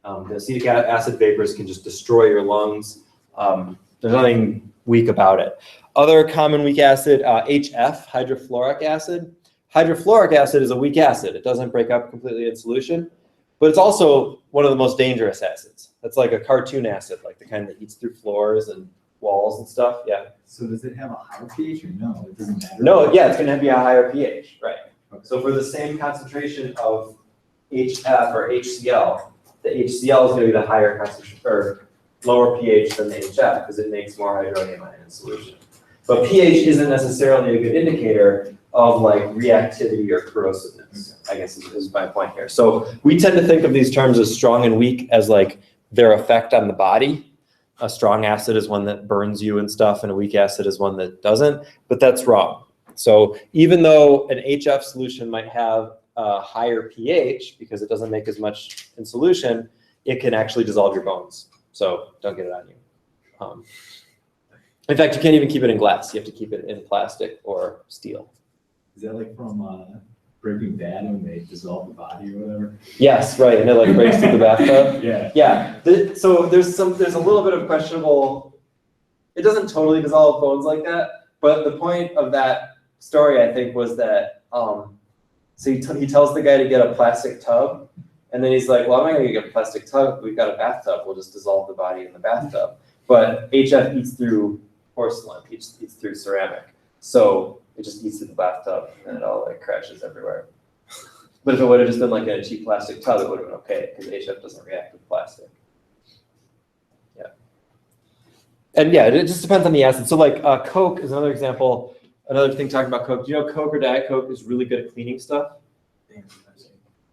The acetic acid vapors can just destroy your lungs. There's nothing weak about it. Other common weak acid, HF, hydrofluoric acid. Hydrofluoric acid is a weak acid. It doesn't break up completely in solution, but it's also one of the most dangerous acids. That's like a cartoon acid, like the kind that eats through floors and walls and stuff. Yeah. So does it have a higher pH or no? It doesn't matter. No, yeah, it's going to be a higher pH, right? Okay. So for the same concentration of HF or HCl, the HCl is going to be the higher concentration or lower pH than the HF because it makes more hydronium ion in solution. But pH isn't necessarily a good indicator of like reactivity or corrosiveness, I guess is my point here. So we tend to think of these terms as strong and weak as like their effect on the body. A strong acid is one that burns you and stuff, and a weak acid is one that doesn't, but that's wrong. So even though an HF solution might have a higher pH because it doesn't make as much in solution, it can actually dissolve your bones. So don't get it on you. In fact, you can't even keep it in glass. You have to keep it in plastic or steel. Is that like from Breaking Bad when they dissolve the body or whatever? Yes, right, and it like breaks through the bathtub. Yeah. Yeah. So there's a little bit of questionable. It doesn't totally dissolve bones like that, but the point of that story, I think, was that so he tells the guy to get a plastic tub, and then he's like, "Well, I'm not gonna get a plastic tub. We've got a bathtub. We'll just dissolve the body in the bathtub." But HF eats through porcelain, eats through ceramic, so it just eats through the bathtub, and it all like crashes everywhere. But if it would have just been like in a cheap plastic tub, it would have been okay because HF doesn't react with plastic. Yeah. And yeah, it just depends on the acid. So like Coke is another example. Another thing talking about Coke. Do you know Coke or Diet Coke is really good at cleaning stuff?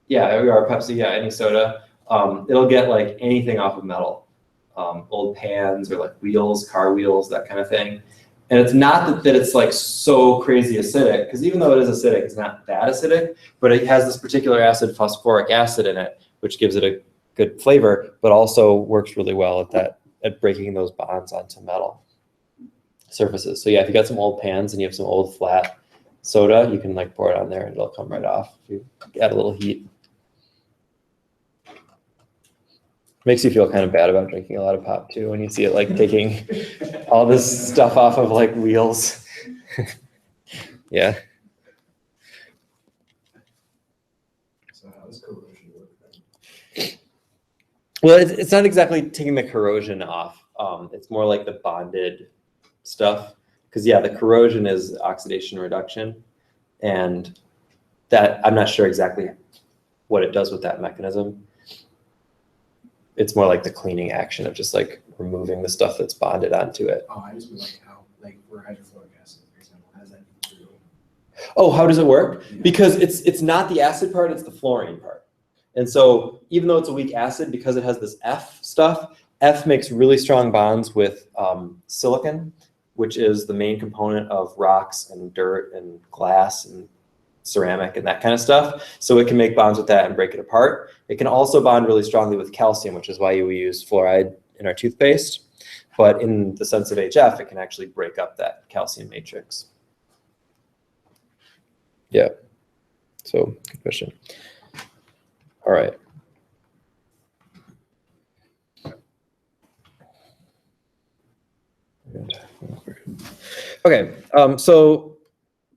Yeah, or Pepsi, yeah, any soda. It'll get like anything off of metal. Old pans or like wheels, car wheels, that kind of thing. And it's not that it's like so crazy acidic, because even though it is acidic, it's not that acidic, but it has this particular acid, phosphoric acid in it, which gives it a good flavor, but also works really well at breaking those bonds onto metal surfaces. So yeah, if you got some old pans and you have some old flat soda, you can like pour it on there and it'll come right off if you add a little heat. Makes you feel kind of bad about drinking a lot of pop too when you see it like taking all this stuff off of like wheels. Yeah. So how does corrosion work then? Well, it's not exactly taking the corrosion off. It's more like the bonded stuff. Because yeah, the corrosion is oxidation reduction. And that I'm not sure exactly what it does with that mechanism. It's more like the cleaning action of just like removing the stuff that's bonded onto it. Oh, I just mean like how, like for hydrofluoric acid, for example, how does that get through? Oh, how does it work? Yeah. Because it's not the acid part, it's the fluorine part. And so even though it's a weak acid, because it has this F stuff, F makes really strong bonds with silicon, which is the main component of rocks and dirt and glass and ceramic and that kind of stuff. So it can make bonds with that and break it apart. It can also bond really strongly with calcium, which is why we use fluoride in our toothpaste. But in the sense of HF, it can actually break up that calcium matrix. Yeah, so good question. All right. Okay, so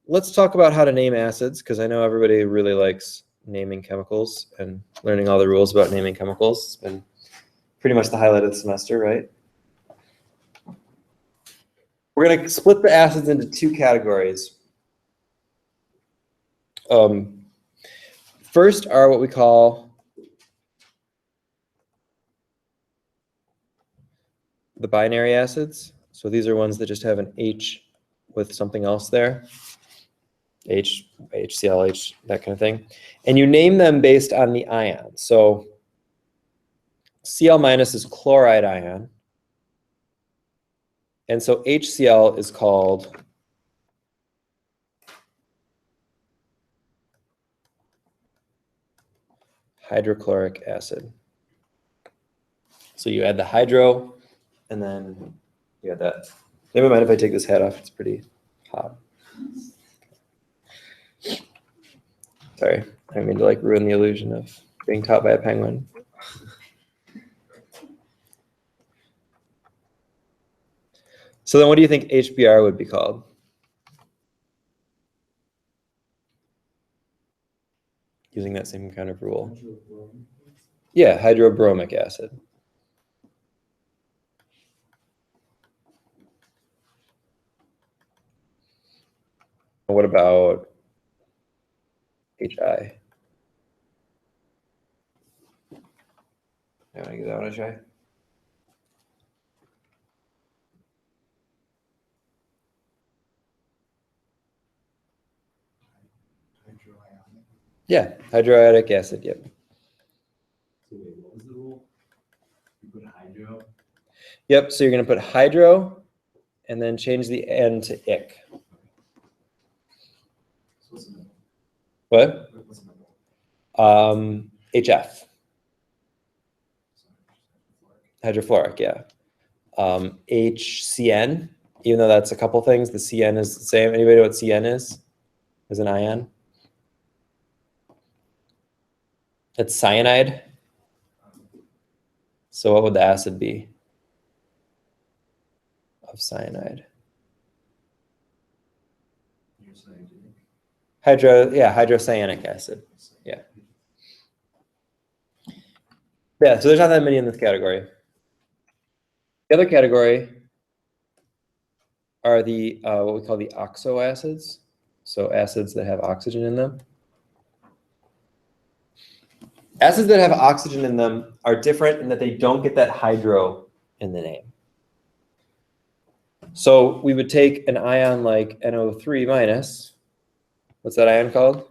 let's talk about how to name acids, because I know everybody really likes naming chemicals and learning all the rules about naming chemicals. It's been pretty much the highlight of the semester, right? We're going to split the acids into two categories. First are what we call the binary acids. So these are ones that just have an H with something else there. H, HCl, H, that kind of thing. And you name them based on the ion. So Cl minus is chloride ion. And so HCl is called hydrochloric acid. So you add the hydro, and then you add that. Never mind if I take this hat off, it's pretty hot. Sorry, I didn't mean to like ruin the illusion of being taught by a penguin. So then what do you think HBr would be called? Using that same kind of rule. Yeah, hydrobromic acid. What about HI? I want to give that one a try. Hydroionic. Yeah, hydroiodic acid, yep. So wait, what was the rule? You put hydro? Yep, so you're going to put hydro and then change the N to ic. So what's the middle? What? What's the middle? HF, So hydrofluoric, yeah. HCN, even though that's a couple things, the CN is the same. Anybody know what CN is? As an ion? It's cyanide. So what would the acid be of cyanide? you're saying, Hydrocyanic acid. Yeah. Yeah, so there's not that many in this category. The other category are the what we call the oxo acids. So acids that have oxygen in them. Acids that have oxygen in them are different in that they don't get that hydro in the name. So we would take an ion like NO3 minus. What's that ion called?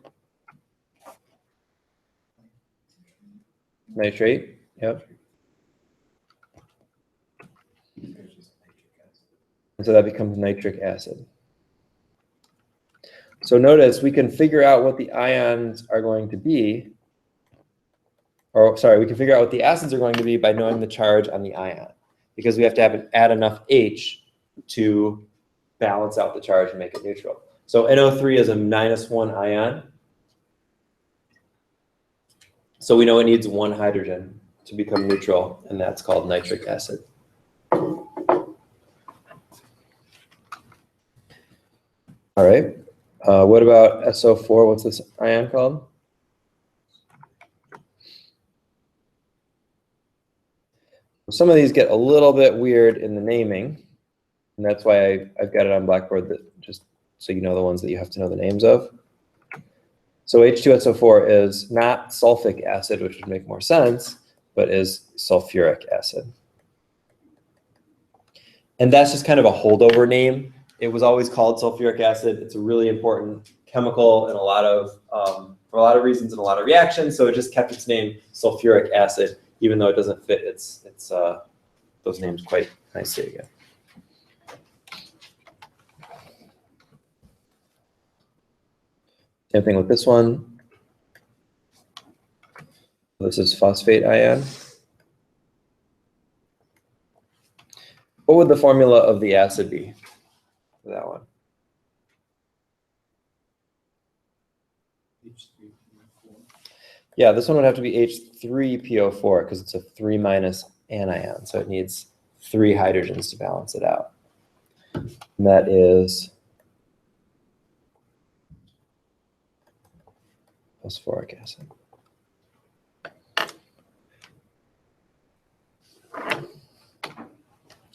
Nitrate. Yep. And so that becomes nitric acid. So notice we can figure out what the ions are going to be, or sorry, we can figure out what the acids are going to be by knowing the charge on the ion, because we have to add enough H to balance out the charge and make it neutral. So NO3 is a -1 ion. So we know it needs 1 hydrogen to become neutral, and that's called nitric acid. All right. What about SO4? What's this ion called? Some of these get a little bit weird in the naming, and that's why I've got it on Blackboard, that just so you know the ones that you have to know the names of. So H2SO4 is not sulfuric acid, which would make more sense, but is sulfuric acid. And that's just kind of a holdover name. It was always called sulfuric acid. It's a really important chemical in a lot of, for a lot of reasons and a lot of reactions. So it just kept its name sulfuric acid, even though it doesn't fit those names quite nicely again. Same thing with this one. This is phosphate ion. What would the formula of the acid be for that one? Yeah, this one would have to be H3PO4 because it's a 3- anion, so it needs 3 hydrogens to balance it out. And that is phosphoric acid.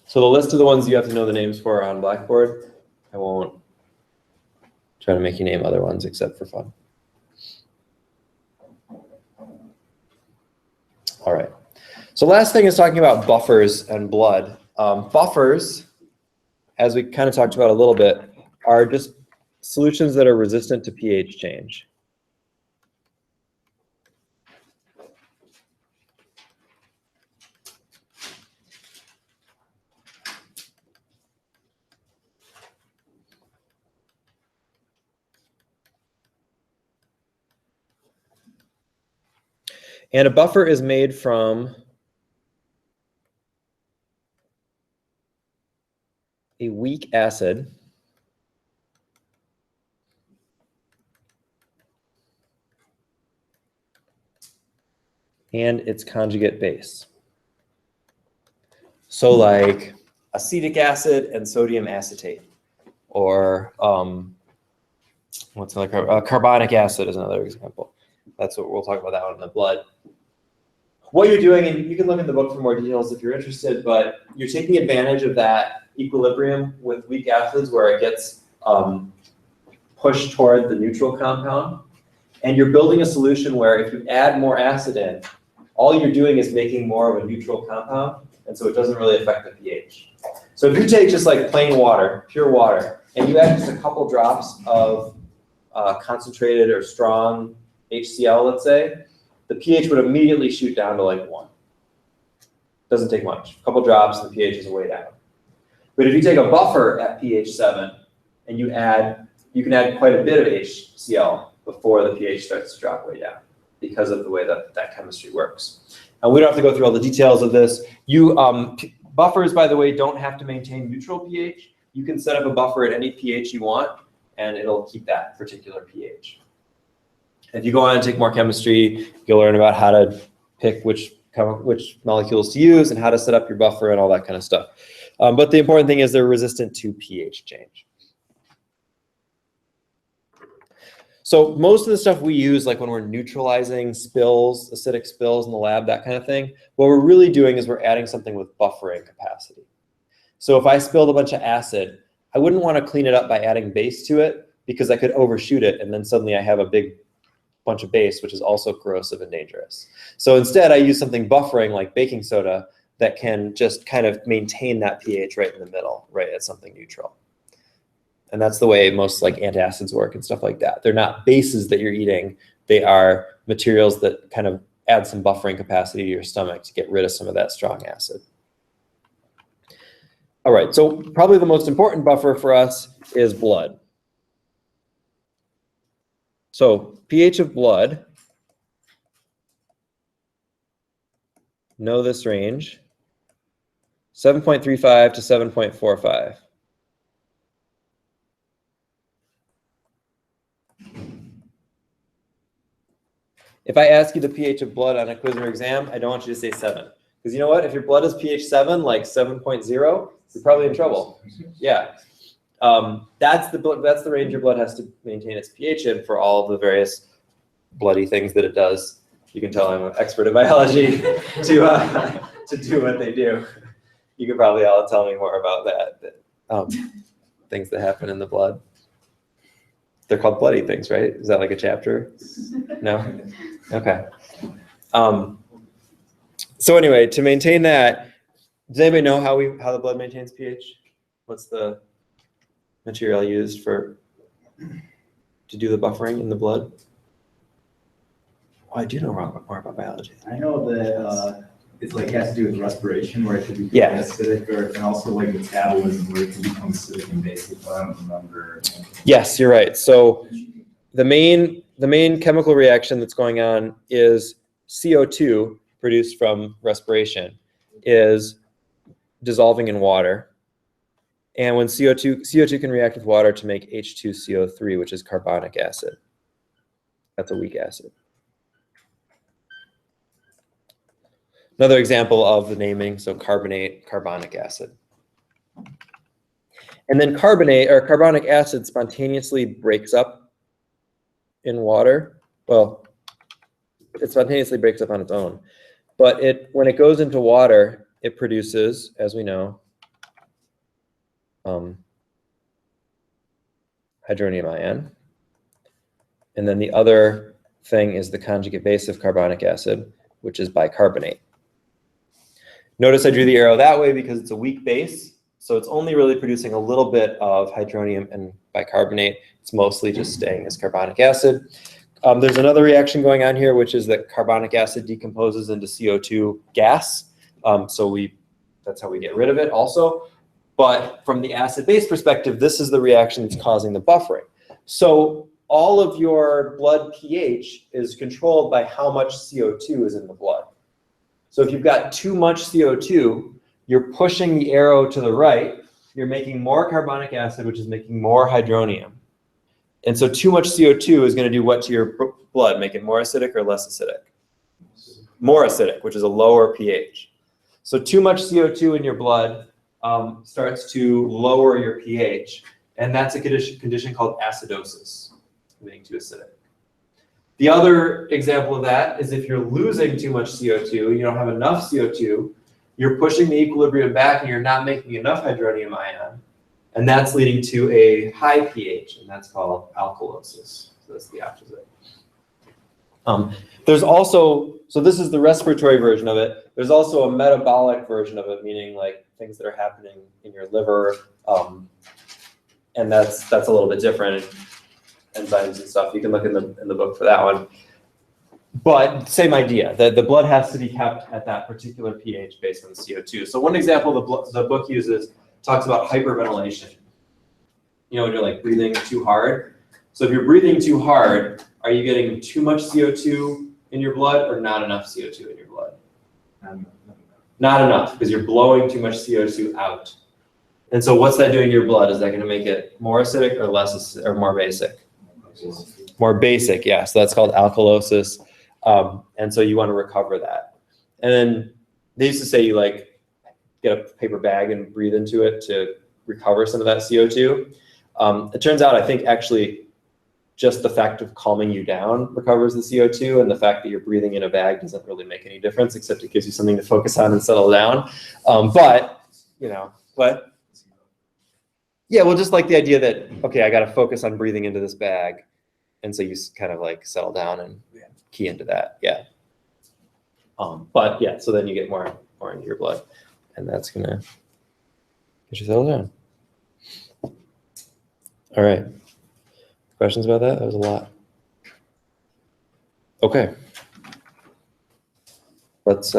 So the list of the ones you have to know the names for are on Blackboard. I won't try to make you name other ones except for fun. All right. So last thing is talking about buffers and blood. Buffers, as we kind of talked about a little bit, are just solutions that are resistant to pH change. And a buffer is made from a weak acid and its conjugate base. So like acetic acid and sodium acetate, or what's another, carbonic acid is another example. That's what we'll talk about that one in the blood. What you're doing, and you can look in the book for more details if you're interested, but you're taking advantage of that equilibrium with weak acids where it gets pushed toward the neutral compound. And you're building a solution where if you add more acid in, all you're doing is making more of a neutral compound, and so it doesn't really affect the pH. So if you take just like plain water, pure water, and you add just a couple drops of concentrated or strong HCl, let's say, the pH would immediately shoot down to like 1. Doesn't take much. A couple drops, the pH is way down. But if you take a buffer at pH 7 and you can add quite a bit of HCl before the pH starts to drop way down because of the way that chemistry works. And we don't have to go through all the details of this. Buffers, by the way, don't have to maintain neutral pH. You can set up a buffer at any pH you want, and it'll keep that particular pH. If you go on and take more chemistry, you'll learn about how to pick which molecules to use and how to set up your buffer and all that kind of stuff. But the important thing is they're resistant to pH change. So most of the stuff we use, like when we're neutralizing spills, acidic spills in the lab, that kind of thing, what we're really doing is we're adding something with buffering capacity. So if I spilled a bunch of acid, I wouldn't want to clean it up by adding base to it because I could overshoot it and then suddenly I have a big bunch of base, which is also corrosive and dangerous. So instead I use something buffering like baking soda that can just kind of maintain that pH right in the middle, right at something neutral. And that's the way most like antacids work and stuff like that. They're not bases that you're eating. They are materials that kind of add some buffering capacity to your stomach to get rid of some of that strong acid. All right, so probably the most important buffer for us is blood. So pH of blood, know this range, 7.35 to 7.45. If I ask you the pH of blood on a quiz or exam, I don't want you to say 7. Because you know what? If your blood is pH 7, like 7.0, you're probably in trouble. Yeah. That's the range your blood has to maintain its pH in for all the various bloody things that it does. You can tell I'm an expert in biology to do what they do. You could probably all tell me more about that. Things that happen in the blood. They're called bloody things, right? Is that like a chapter? No? Okay. So anyway, to maintain that, does anybody know how the blood maintains pH? What's the material used to do the buffering in the blood? Oh, I do know more about biology. I know that it's like has to do with respiration, where it could become Yeah. acidic, and also like metabolism, where it can become acidic and basic. But I don't remember. Yes, you're right. So the main chemical reaction that's going on is CO2 produced from respiration is dissolving in water. And when CO2 can react with water to make H2CO3, which is carbonic acid. That's a weak acid. Another example of the naming, so carbonate, carbonic acid. And then carbonic acid spontaneously breaks up in water. Well, it spontaneously breaks up on its own. But when it goes into water, it produces, as we know, hydronium ion. And then the other thing is the conjugate base of carbonic acid, which is bicarbonate. Notice I drew the arrow that way because it's a weak base. So it's only really producing a little bit of hydronium and bicarbonate. It's mostly just staying as carbonic acid. There's another reaction going on here, which is that carbonic acid decomposes into CO2 gas. That's how we get rid of it also. But from the acid-base perspective, this is the reaction that's causing the buffering. So all of your blood pH is controlled by how much CO2 is in the blood. So if you've got too much CO2, you're pushing the arrow to the right, you're making more carbonic acid, which is making more hydronium. And so too much CO2 is going to do what to your blood? Make it more acidic or less acidic? More acidic, which is a lower pH. So too much CO2 in your blood starts to lower your pH, and that's a condition called acidosis, being too acidic. The other example of that is if you're losing too much CO2, you don't have enough CO2, you're pushing the equilibrium back and you're not making enough hydronium ion, and that's leading to a high pH, and that's called alkalosis. So that's the opposite. There's also, so this is the respiratory version of it. There's also a metabolic version of it, meaning like things that are happening in your liver, and that's a little bit different. Enzymes and stuff. You can look in the book for that one. But same idea, that the blood has to be kept at that particular pH based on the CO2. So one example the book uses talks about hyperventilation. You know, when you're like breathing too hard. So if you're breathing too hard, are you getting too much CO2 in your blood or not enough CO2 in your blood? Not enough, because you're blowing too much CO2 out. And so what's that doing to your blood? Is that going to make it more acidic or less acidic, or more basic? More basic, yeah. So that's called alkalosis. And so you want to recover that. And then they used to say you like get a paper bag and breathe into it to recover some of that CO2. It turns out, I think actually just the fact of calming you down recovers the CO2, and the fact that you're breathing in a bag doesn't really make any difference, except it gives you something to focus on and settle down. But, you know, what? Yeah, well, just like the idea that, okay, I got to focus on breathing into this bag. And so you kind of like settle down and key into that. Yeah. But yeah, so then you get more pour into your blood, and that's gonna get you settled down. All right. Questions about that? That was a lot. Okay. Let's